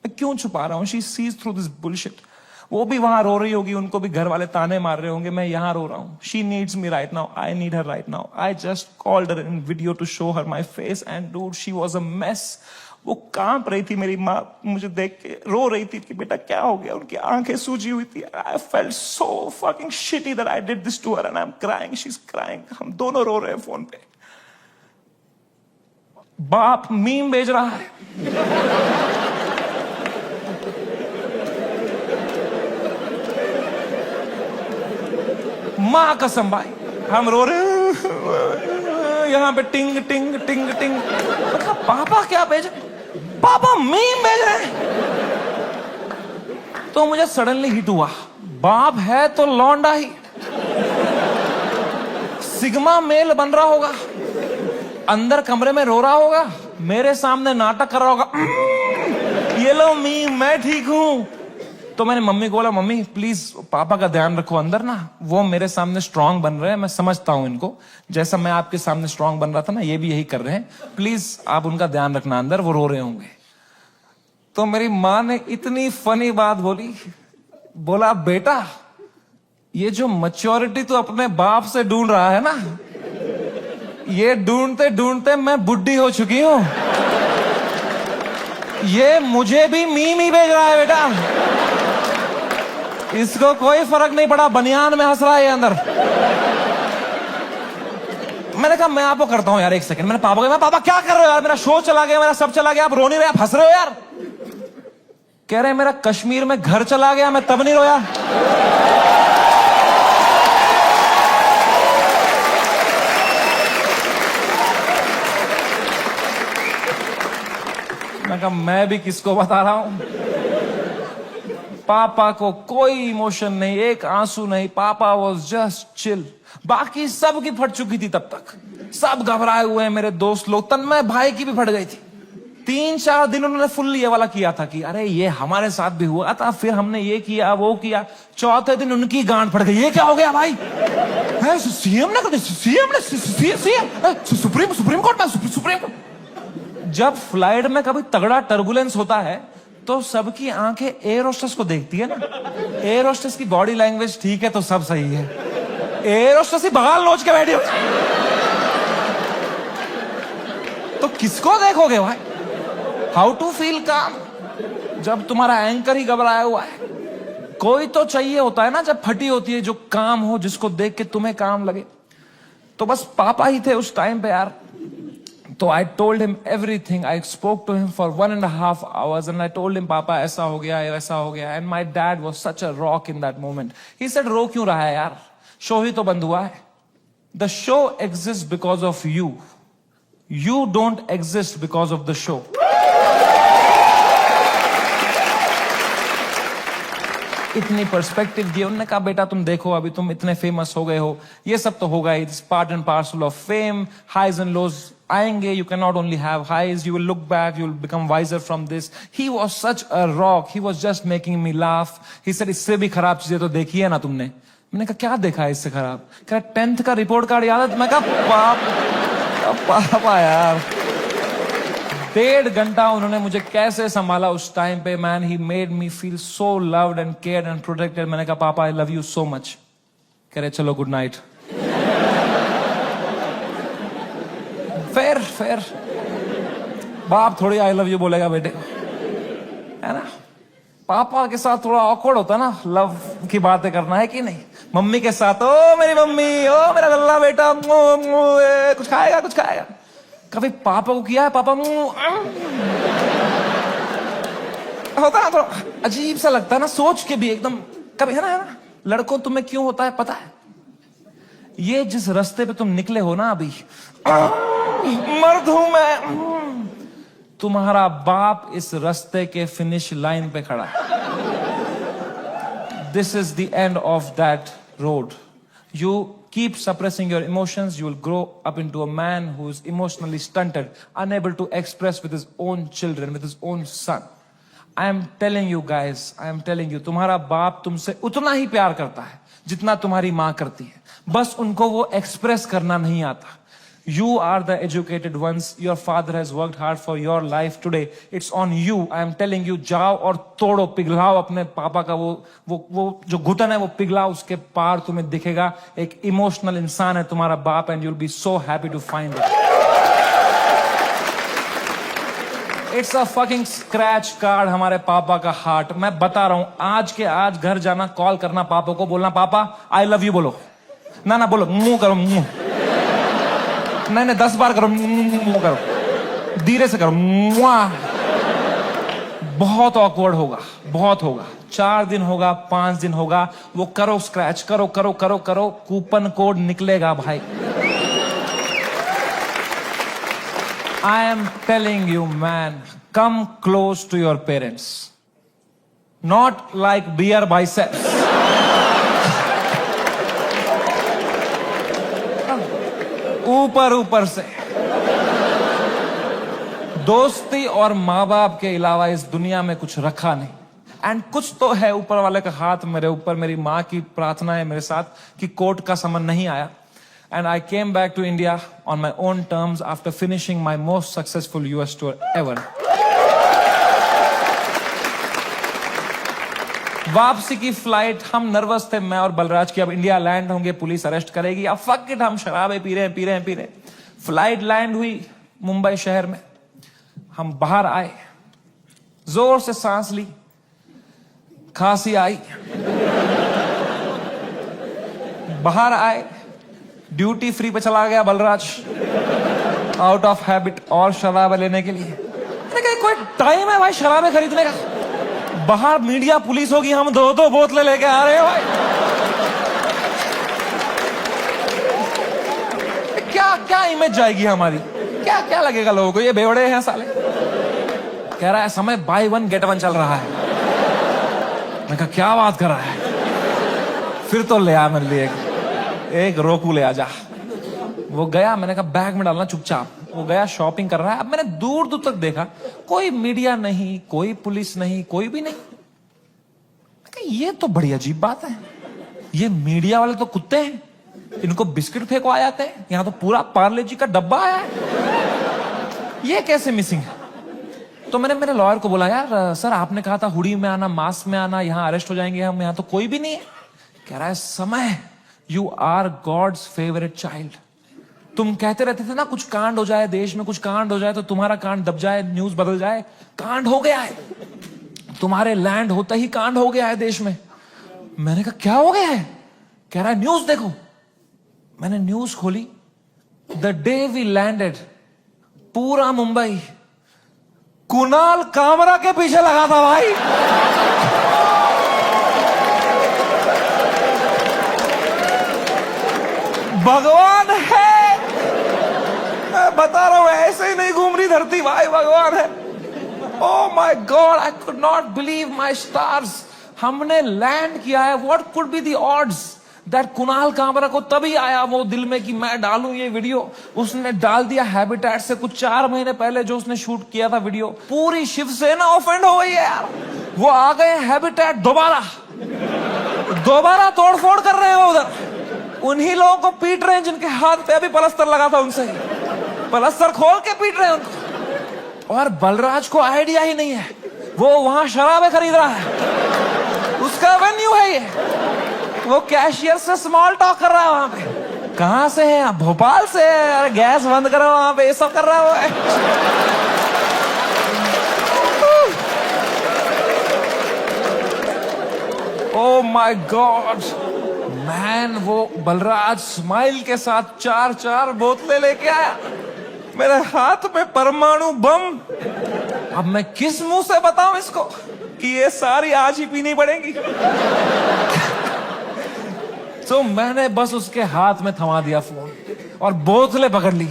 मैं क्यों छुपा रहा हूं। She sees through this bullshit. वो भी वहां रो रही होगी, उनको भी घर वाले ताने मार रहे होंगे, मैं यहां रो रहा हूं। She needs me right now, I need her right now. I just called her in video to show her my face and dude she was a mess. वो कांप रही थी, मेरी माँ मुझे देख के रो रही थी कि बेटा क्या हो गया, उनकी आंखें सूजी हुई थी। I felt so fucking shitty that I did this to her and I am crying, she is crying. हम दोनों रो रहे हैं फोन पे। बाप मीम भेज रहा है, मां कसम भाई हम रो रहे हैं यहां पे, टिंग टिंग टिंग टिंग। मतलब पापा क्या भेज, पापा मीम भेज रहे हैं। तो मुझे सडनली हिट हुआ, बाप है तो लौंडा ही, सिग्मा मेल बन रहा होगा, अंदर कमरे में रो रहा होगा, मेरे सामने नाटक कर रहा होगा, ये लो मीम मैं ठीक हूं। तो मैंने मम्मी को बोला मम्मी प्लीज पापा का ध्यान रखो अंदर ना, वो मेरे सामने स्ट्रांग बन रहे हैं, मैं समझता हूं इनको, जैसा मैं आपके सामने स्ट्रांग बन रहा था ना, ये भी यही कर रहे हैं, प्लीज आप उनका ध्यान रखना अंदर, वो रो रहे होंगे। तो मेरी माँ ने इतनी फनी बात बोली, बोला बेटा ये जो मैच्योरिटी तू अपने बाप से ढूंढ रहा है ना, ये ढूंढते ढूंढते मैं बुढ़ी हो चुकी हूं, ये मुझे भी मीम ही भेज रहा है बेटा, इसको कोई फर्क नहीं पड़ा, बनियान में हंस रहा है ये अंदर। मैंने कहा मैं आपको करता हूं यार, एक सेकंड। मैंने पापा को, पापा क्या कर रहे हो यार, मेरा शो चला गया, मेरा सब चला गया, आप रो नहीं रहे, आप हंस रहे हो यार। कह रहे मेरा कश्मीर में घर चला गया, मैं तब नहीं रोया। मैं कहा मैं भी किसको बता रहा हूं। पापा को कोई इमोशन नहीं, एक आंसू नहीं, पापा वॉज जस्ट चिल। बाकी सब की फट चुकी थी तब तक, सब घबराए हुए हैं मेरे दोस्त लोग, तन्मय भाई की भी फट गई थी। 3-4 दिन उन्होंने फुल ये वाला किया था कि अरे ये हमारे साथ भी हुआ था, फिर हमने ये किया वो किया। चौथे दिन उनकी गांड फट गई, ये क्या हो गया भाई, सीएम ने सुप्रीम कोर्ट में, सुप्रीम कोर्ट। जब फ्लाइट में कभी तगड़ा टर्बुलेंस होता है तो सबकी आंखें एयर होस्टेस को देखती है ना, एयर होस्टेस की बॉडी लैंग्वेज ठीक है तो सब सही है, एयर होस्टेस ही बगाल नोच के बैठी हो तो किसको देखोगे भाई। हाउ टू फील काम जब तुम्हारा एंकर ही घबराया हुआ है। कोई तो चाहिए होता है ना जब फटी होती है, जो काम हो, जिसको देख के तुम्हें काम लगे। तो बस पापा ही थे उस टाइम पे यार। तो I told him everything. I spoke to him for 1.5 hours and I told him, पापा ऐसा हो गया, ऐसा हो गया. And my dad was such a rock in that moment. He said, रो क्यों रहा है यार, शो ही तो बंद हुआ है. The show exist because of you. You don't exist because of the show. इतनी पर्सपेक्टिव दी. उन्होंने कहा बेटा तुम देखो अभी तुम इतने फेमस हो गए हो, ये सब तो होगा, it's part and parcel of fame. Highs and lows आएंगे. You can not only have highs, you will look back, you will become wiser from this. He was such a rock. He was just making me laugh. He said इससे भी खराब चीजें तो देखी है ना तुमने. मैंने कहा क्या देखा है इससे खराब? कहा 10th का रिपोर्ट कार्ड याद है? मैं कहा पापा यार. 1.5 घंटा उन्होंने मुझे कैसे संभाला उस टाइम पे. Man, he made me feel so loved and cared and protected. मैंने कहा पापा I love you so much. कह रहे चलो गुड नाइट. फिर बाप थोड़ी आई लव यू बोलेगा बेटे को, है ना. पापा के साथ थोड़ा ऑकवर्ड होता है ना लव की बातें करना, है कि नहीं. मम्मी के साथ ओ मेरी मम्मी, ओ मेरा गल्ला बेटा, कुछ खाएगा कुछ खाएगा. कभी पापा को किया है? पापा होता ना, थोड़ा अजीब सा लगता है ना सोच के भी एकदम. कभी है ना लड़कों तुम्हें क्यों होता है पता है? ये जिस रास्ते पे तुम निकले हो ना अभी, मर्द हूं मैं, तुम्हारा बाप इस रास्ते के फिनिश लाइन पे खड़ा है. This is the end of that road. You keep suppressing your emotions, you will grow up into a man who is emotionally stunted, unable to express with his own children, with his own son. I am telling you guys, I am telling you, तुम्हारा बाप तुमसे उतना ही प्यार करता है जितना तुम्हारी माँ करती है. बस उनको वो एक्सप्रेस करना नहीं आता. You are the educated ones. Your father has worked hard for your life today. It's on you. I am telling you, जाओ और तोड़ो, पिघलाओ अपने पापा का वो जो घुटन है वो पिघलाओ. उसके पार तुम्हें दिखेगा एक इमोशनल इंसान है तुम्हारा बाप, and you'll be so happy to find it. It's a fucking scratch card हमारे पापा का हार्ट. मैं बता रहा हूं, आज के आज घर जाना, कॉल करना पापा को, बोलना पापा आई लव यू बोलो. ना बोलो, मुंह करो, मुंह नहीं 10 बार करो, मुंह करो, धीरे से करो. बहुत ऑकवर्ड होगा, बहुत होगा. 4 दिन होगा, 5 दिन होगा, वो करो स्क्रैच, करो करो करो करो, कूपन कोड निकलेगा भाई. I am telling you man, come close to your parents, not like Beer Biceps. ऊपर से. दोस्ती और माँ बाप के अलावा इस दुनिया में कुछ रखा नहीं. एंड कुछ तो है ऊपर वाले का हाथ मेरे ऊपर. मेरी माँ की प्रार्थना है मेरे साथ कि कोर्ट का समन नहीं आया. And I came back to India on my own terms after finishing my most successful US tour ever. वापसी की फ्लाइट, हम नर्वस थे मैं और बलराज की, अब इंडिया लैंड होंगे, पुलिस अरेस्ट करेगी, अब फक इट, हम शराबें पी रहे हैं. फ्लाइट लैंड हुई मुंबई शहर में. हम बाहर आए, जोर से सांस ली, खांसी आई. बाहर आए, ड्यूटी फ्री पे चला गया बलराज, आउट ऑफ हैबिट, और शराबें लेने के लिए. मैंने कहा कोई टाइम है भाई शराबें खरीदने का? बाहर मीडिया पुलिस होगी, हम 2 बोतलें लेके आ रहे हैं भाई. क्या इमेज जाएगी हमारी? क्या लगेगा लोगों को, ये बेवड़े हैं साले. कह रहा है समय बाय 1 गेट 1 चल रहा है. मैं कहा क्या बात कर रहा है? फिर तो ले आ मेरे लिए एक रोकू ले आ जा. वो गया, मैंने कहा बैग में डालना चुपचाप. वो गया, शॉपिंग कर रहा है. अब मैंने दूर दूर तक देखा, कोई मीडिया नहीं, कोई पुलिस नहीं, कोई भी नहीं. ये तो बड़ी अजीब बात है. ये मीडिया वाले तो कुत्ते हैं, इनको बिस्किट फेंको आ जाते हैं, यहां तो पूरा पार्ले जी का डब्बा आया है. ये कैसे मिसिंग है? तो मैंने मेरे लॉयर को बोला, यार सर आपने कहा था हुडी में आना, मास्क में आना, यहां अरेस्ट हो जाएंगे हम, यहां तो कोई भी नहीं है. कह रहा है समय, you are God's favourite child. तुम कहते रहते थे ना कुछ कांड हो जाए देश में, कुछ कांड हो जाए तो तुम्हारा कांड दब जाए, न्यूज बदल जाए. कांड हो गया है, तुम्हारे लैंड होता ही कांड हो गया है देश में. मैंने कहा क्या हो गया है? कह रहा है न्यूज देखो. मैंने न्यूज खोली. द डे वी लैंडेड, पूरा मुंबई कुणाल कामरा के पीछे लगा था भाई. भगवान है, मैं बता रहा हूं, ऐसे ही नहीं घूम रही धरती भाई, भगवान है। Oh my God, I could not believe my stars. हमने लैंड किया है। What could be the odds that Kunal Kamra को तभी आया वो दिल में कि मैं डालूं ये वीडियो। उसने डाल दिया हैबिटेट से कुछ 4 महीने पहले जो उसने शूट किया था वीडियो। पूरी शिवसेना ऑफेंड हो गई है यार। वो आ गए हैबिटेट दोबारा तोड़फोड़ कर रहे हैं उधर। उन्हीं लोगों को पीट रहे हैं जिनके हाथ पे अभी पलस्तर लगा था, उनसे पलस्तर खोल के पीट रहे हैं उनको। और बलराज को आइडिया ही नहीं है, वो वहां शराबें खरीद रहा है, उसका वेन्यू है ये। वो कैशियर से स्मॉल टॉक कर रहा है वहां पे। कहां से है आप? भोपाल से है। अरे गैस बंद करो वहां पे, ये सब कर रहा है। ओ माय गॉड मैन, वो बलराज स्माइल के साथ 4 बोतलें लेके आया। मेरे हाथ में परमाणु बम। अब मैं किस मुंह से बताऊं इसको कि ये सारी आज ही पीनी पड़ेगी। तो मैंने बस उसके हाथ में थमा दिया फोन और बोतलें पकड़ ली।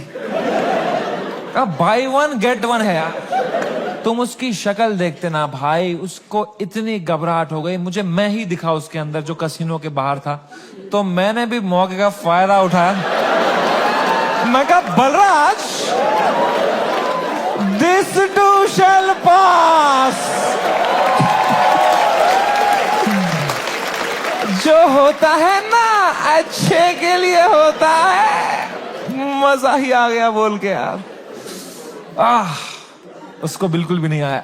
अब बाय 1 गेट 1 है यार। तुम उसकी शक्ल देखते ना भाई, उसको इतनी घबराहट हो गई। मुझे मैं ही दिखा उसके अंदर जो कसिनो के बाहर था। तो मैंने भी मौके का फायदा उठाया। मैं कहा बलराज, दिस टू शैल पास। जो होता है ना अच्छे के लिए होता है। मजा ही आ गया बोल के यार। उसको बिल्कुल भी नहीं आया।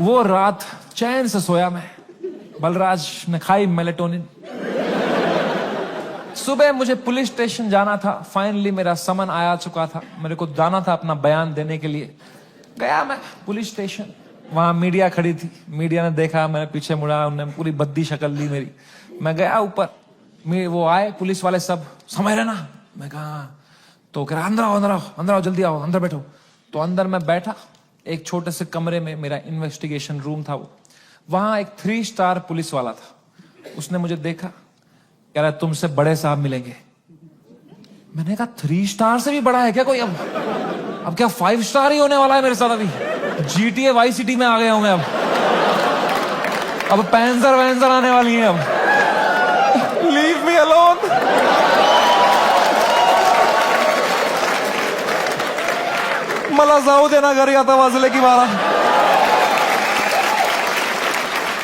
वो रात चैन से सोया मैं। बलराज ने खाई मेलेटोनिन। सुबह मुझे पुलिस स्टेशन जाना था। फाइनली मेरा समन आया चुका था। मेरे को जाना था अपना बयान देने के लिए। गया मैं पुलिस स्टेशन। वहां मीडिया खड़ी थी। मीडिया ने देखा, मैंने पीछे मुड़ा, उन्होंने पूरी बद्दी शक्ल ली मेरी। मैं गया ऊपर, वो आए पुलिस वाले सब, समझ रहे ना? मैं कहा, तो कह रहा अंदर आओ जल्दी आओ, अंदर बैठो। तो अंदर मैं बैठा। एक छोटे से कमरे में मेरा इन्वेस्टिगेशन रूम था वो। वहां एक 3 स्टार पुलिस वाला था। उसने मुझे देखा, कह रहा तुमसे बड़े साहब मिलेंगे। मैंने कहा 3 स्टार से भी बड़ा है क्या कोई? अब क्या 5 स्टार ही होने वाला है मेरे साथ? अभी GTA वाई सिटी में आ गया हूं मैं। अब पैंसर आने वाली है। अब लीव मी अलोन। मला जाऊ देना घरी, आता वाजले की 12।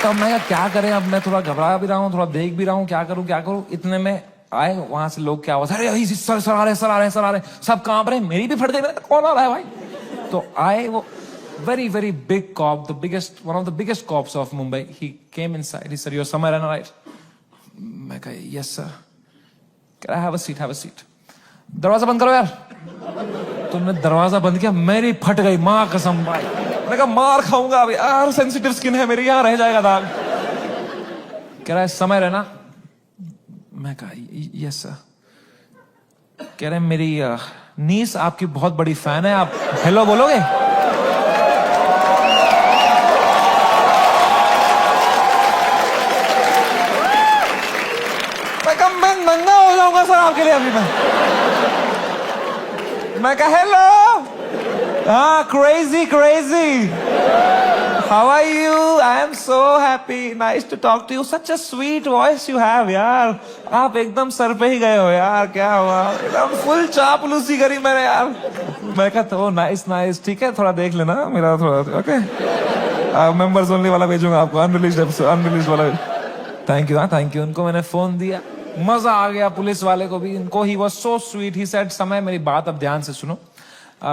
तब मैं क्या करें? अब मैं थोड़ा घबरा भी रहा हूँ, थोड़ा देख भी रहा हूँ, क्या करूं। इतने में आए वहां से लोग, क्या हुआ? अरे सर आ रहे, सब कांप रहे। मेरी भी फट गई। कौन आ रहा है भाई? तो आए वो very big cop, one of the biggest cops of Mumbai. He came inside. He said, "You're somewhere, right?" मैं कहा, "Yes sir." Can I have a seat? दरवाजा बंद करो यार। तुमने दरवाजा बंद किया, मेरी फट गई माँ कसम भाई। मैंने कहा मार खाऊंगा अभी यार, सेंसिटिव स्किन है मेरी, यहाँ रह जाएगा दाग। कह रहा है समय रहना। मैं कहा यस सर। कह रहे मेरी नीस आपकी बहुत बड़ी फैन है, आप हेलो बोलोगे? मैं नंगा हो जाऊंगा सर आपके लिए अभी। मैं कहा हेलो। हाँ, crazy how are you? I am so happy, nice to talk to you, such a sweet voice you have यार। आप एकदम सर पे ही गए हो यार, क्या हुआ? एकदम फुल चापलूसी करी मैंने यार। मैं कहा तो नाइस, ठीक है, थोड़ा देख लेना मेरा थोड़ा, ओके। मेंबर्स ओनली वाला भेजूंगा आपको, अनरिलीज्ड वाला। Thank you. उनको मैंने फोन दिया, मजा आ गया पुलिस वाले को भी। इनको he was so sweet. He said समय मेरी बात अब ध्यान से सुनो।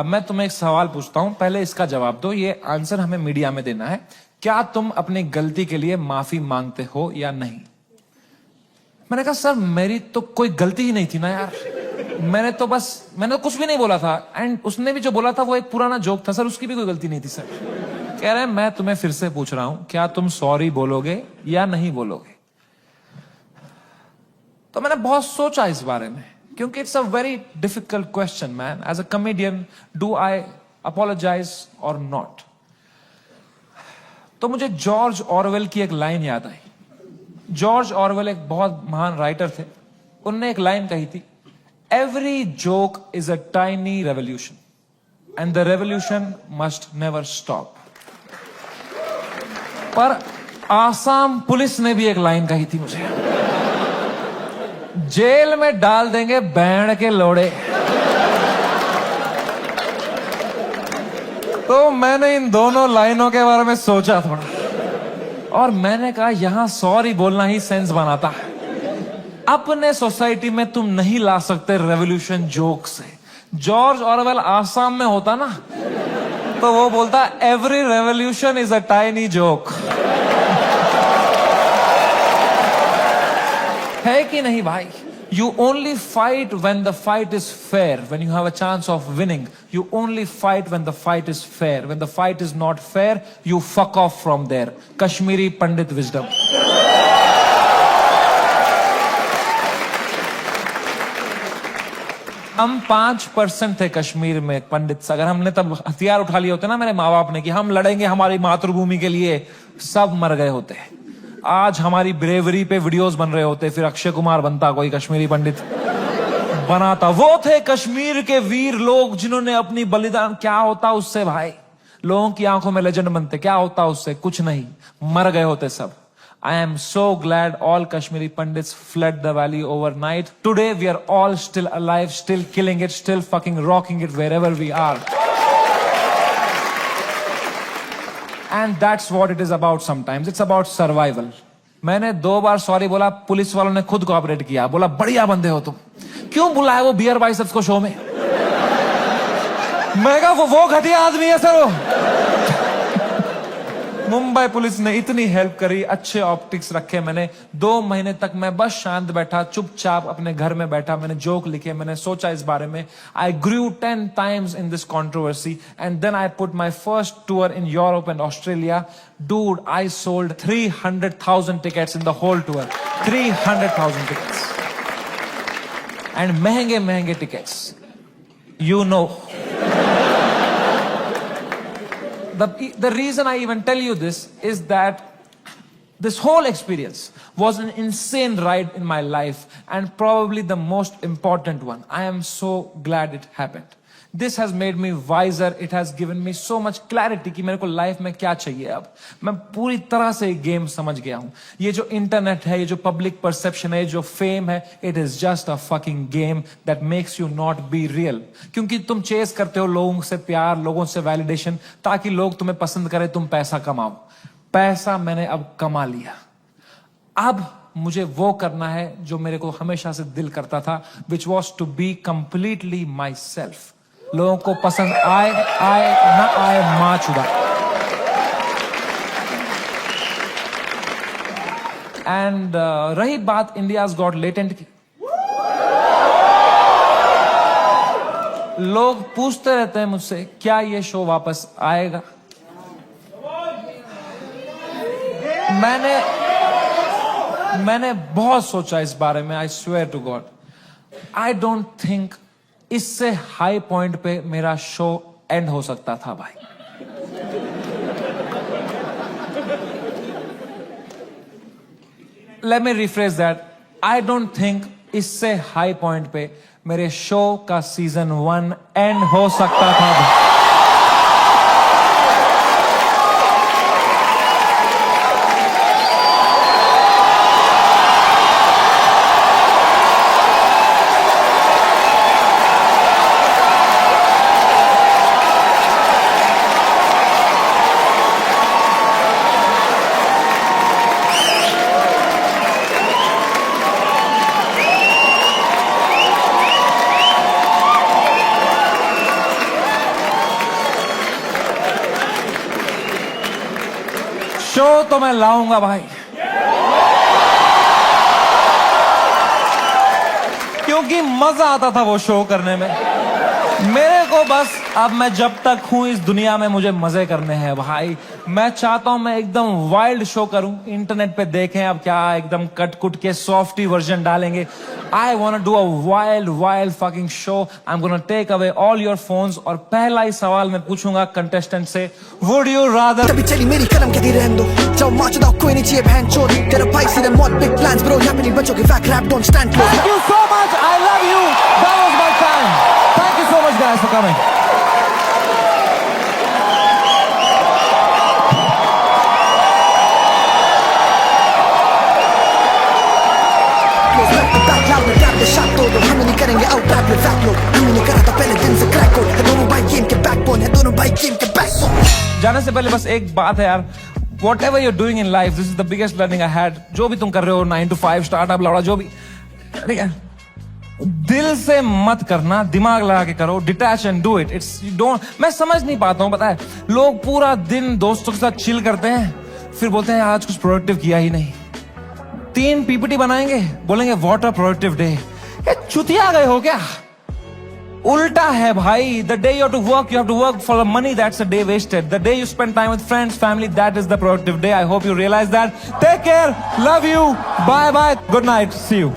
मैं तुम्हें एक सवाल पूछता हूं, पहले इसका जवाब दो। ये आंसर हमें मीडिया में देना है। क्या तुम अपनी गलती के लिए माफी मांगते हो या नहीं? मैंने कहा सर मेरी तो कोई गलती ही नहीं थी ना यार। मैंने तो कुछ भी नहीं बोला था। एंड उसने भी जो बोला था वो एक पुराना जोक था सर, उसकी भी कोई गलती नहीं थी सर। कह रहे हैं मैं तुम्हें फिर से पूछ रहा हूं, क्या तुम सॉरी बोलोगे या नहीं बोलोगे? तो मैंने बहुत सोचा इस बारे में, क्योंकि it's a very difficult question man. As a comedian, do I apologise or not? तो मुझे जॉर्ज ऑरवेल की एक लाइन याद आई। जॉर्ज ऑरवेल एक बहुत महान राइटर थे। उनने एक लाइन कही थी every joke is a tiny revolution, and the revolution must never stop. पर आसाम पुलिस ने भी एक लाइन कही थी मुझे, जेल में डाल देंगे बैंड के लोड़े। तो मैंने इन दोनों लाइनों के बारे में सोचा थोड़ा, और मैंने कहा यहां सॉरी बोलना ही सेंस बनाता है। अपने सोसाइटी में तुम नहीं ला सकते रेवोल्यूशन जोक से। जॉर्ज ऑरवेल आसाम में होता ना, तो वो बोलता every revolution is a tiny joke. है कि नहीं भाई? You only fight when the fight is fair, when you have a chance of winning. You only fight when the fight is fair. When the fight is not fair, you fuck off from there. Kashmiri Pandit wisdom. हम 5% थे कश्मीर में पंडित। अगर हमने तब हथियार उठा लिए होते ना मेरे माँ बाप ने कि हम लड़ेंगे हमारी मातृभूमि के लिए, सब मर गए होते। आज हमारी ब्रेवरी पे वीडियोस बन रहे होते, फिर अक्षय कुमार बनता, कोई कश्मीरी पंडित बनाता। वो थे कश्मीर के वीर लोग जिन्होंने अपनी बलिदान। क्या होता उससे भाई? लोगों की आंखों में लेजेंड बनते, क्या होता उससे? कुछ नहीं, मर गए होते सब। I am so glad all Kashmiri Pandits fled the valley overnight. Today we are all still alive, still killing it, still fucking rocking it wherever we are. And that's what it is about sometimes. It's about survival. मैंने 2 बार sorry बोला, police वालों ने खुद cooperate किया, बोला बढ़िया बंदे हो तुम। क्यों बुलाया वो बियर बाइसेप्स को शो में? मैं कहा वो घटिया आदमी है सर वो। मुंबई पुलिस ने इतनी हेल्प करी, अच्छे ऑप्टिक्स रखे मैंने। 2 महीने तक मैं बस शांत बैठा, चुपचाप अपने घर में बैठा। मैंने जोक लिखे, मैंने सोचा इस बारे में। I grew 10 times in this controversy, and then I put my first tour in Europe and Australia. Dude, I sold 300,000 tickets in the whole tour. 300,000 tickets. And महंगे tickets. You know. The reason I even tell you this is that this whole experience was an insane ride in my life, and probably the most important one. I am so glad it happened. This has made me wiser. It has given me so much clarity कि मेरे को life में क्या चाहिए। अब मैं पूरी तरह से गेम समझ गया हूं। ये जो इंटरनेट है, ये जो पब्लिक परसेप्शन है, जो फेम है, it is just a fucking game that makes you not be real. क्योंकि तुम चेस करते हो लोगों से प्यार, लोगों से वैलिडेशन, ताकि लोग तुम्हें पसंद करें, तुम पैसा कमाओ। पैसा मैंने अब कमा लिया। अब मुझे वो करना है जो मेरे को हमेशा से दिल करता था, which was to be completely myself. लोगों को पसंद आए ना आए, मां चुदा। एंड रही बात इंडियाज गॉट लेटेंट की, लोग पूछते रहते हैं मुझसे क्या ये शो वापस आएगा। मैंने बहुत सोचा इस बारे में। I swear to God, I don't think इससे हाई पॉइंट पे मेरा शो एंड हो सकता था भाई। Let me rephrase that. I don't think इससे हाई पॉइंट पे मेरे शो का सीजन 1 एंड हो सकता था भाई। शो तो मैं लाऊंगा भाई, क्योंकि मजा आता था वो शो करने में। मेरे को बस अब मैं जब तक हूं इस दुनिया में मुझे मजे करने हैं भाई। मैं चाहता हूं मैं एकदम वाइल्ड शो करूं, इंटरनेट पे देखें अब क्या एकदम कट कुट के सॉफ्टी वर्जन डालेंगे। I want to do a wild fucking show. I am gonna take away all your phones और पहला ही सवाल मैं पूछूंगा कंटेस्टेंट से, वुड यू रादर। तभी चली मेरी कलम के दी रहने दो, जाओ मार चुदाओ कोई नहीं चाहिए बहन चोद, तेरा भाई सीधे मौत बिग प्लान्स ब्रो, यहाँ पे नहीं बचोगे fake rap don't stand close. Thank you so much. I love you. That was my time. Thank you so much, guys, for coming. हम नहीं करेंगे आउट रैप में फैक लोग, हम नहीं करा था पहले दिन से क्रैक कोड, दोनों भाई गेम के बैकबोन है, दोनों भाई गेम के बैकबोन। जाने से पहले बस एक बात है यार, whatever you're doing in life, this is the biggest learning I had. जो भी तुम कर रहे हो 9 to 5 स्टार्टअप लौड़ा जो भी, ठीक है, दिल से मत करना, दिमाग लगा के करो, detach and do it. It's don't, मैं समझ नहीं पाता हूँ, पता है लोग पूरा दिन दोस्तों के साथ चिल करते हैं, फिर बोलते हैं आज कुछ प्रोडक्टिव किया ही नहीं। 3 PPT बनाएंगे, बोलेंगे व्हाट अ प्रोडक्टिव डे। ये चुतिया गए हो क्या? उल्टा है भाई। The day you have to work for the money, that's a day wasted. The day you spend time with friends family, that is the productive day. I hope you realise that. Take care, love you, bye bye, good night, see you.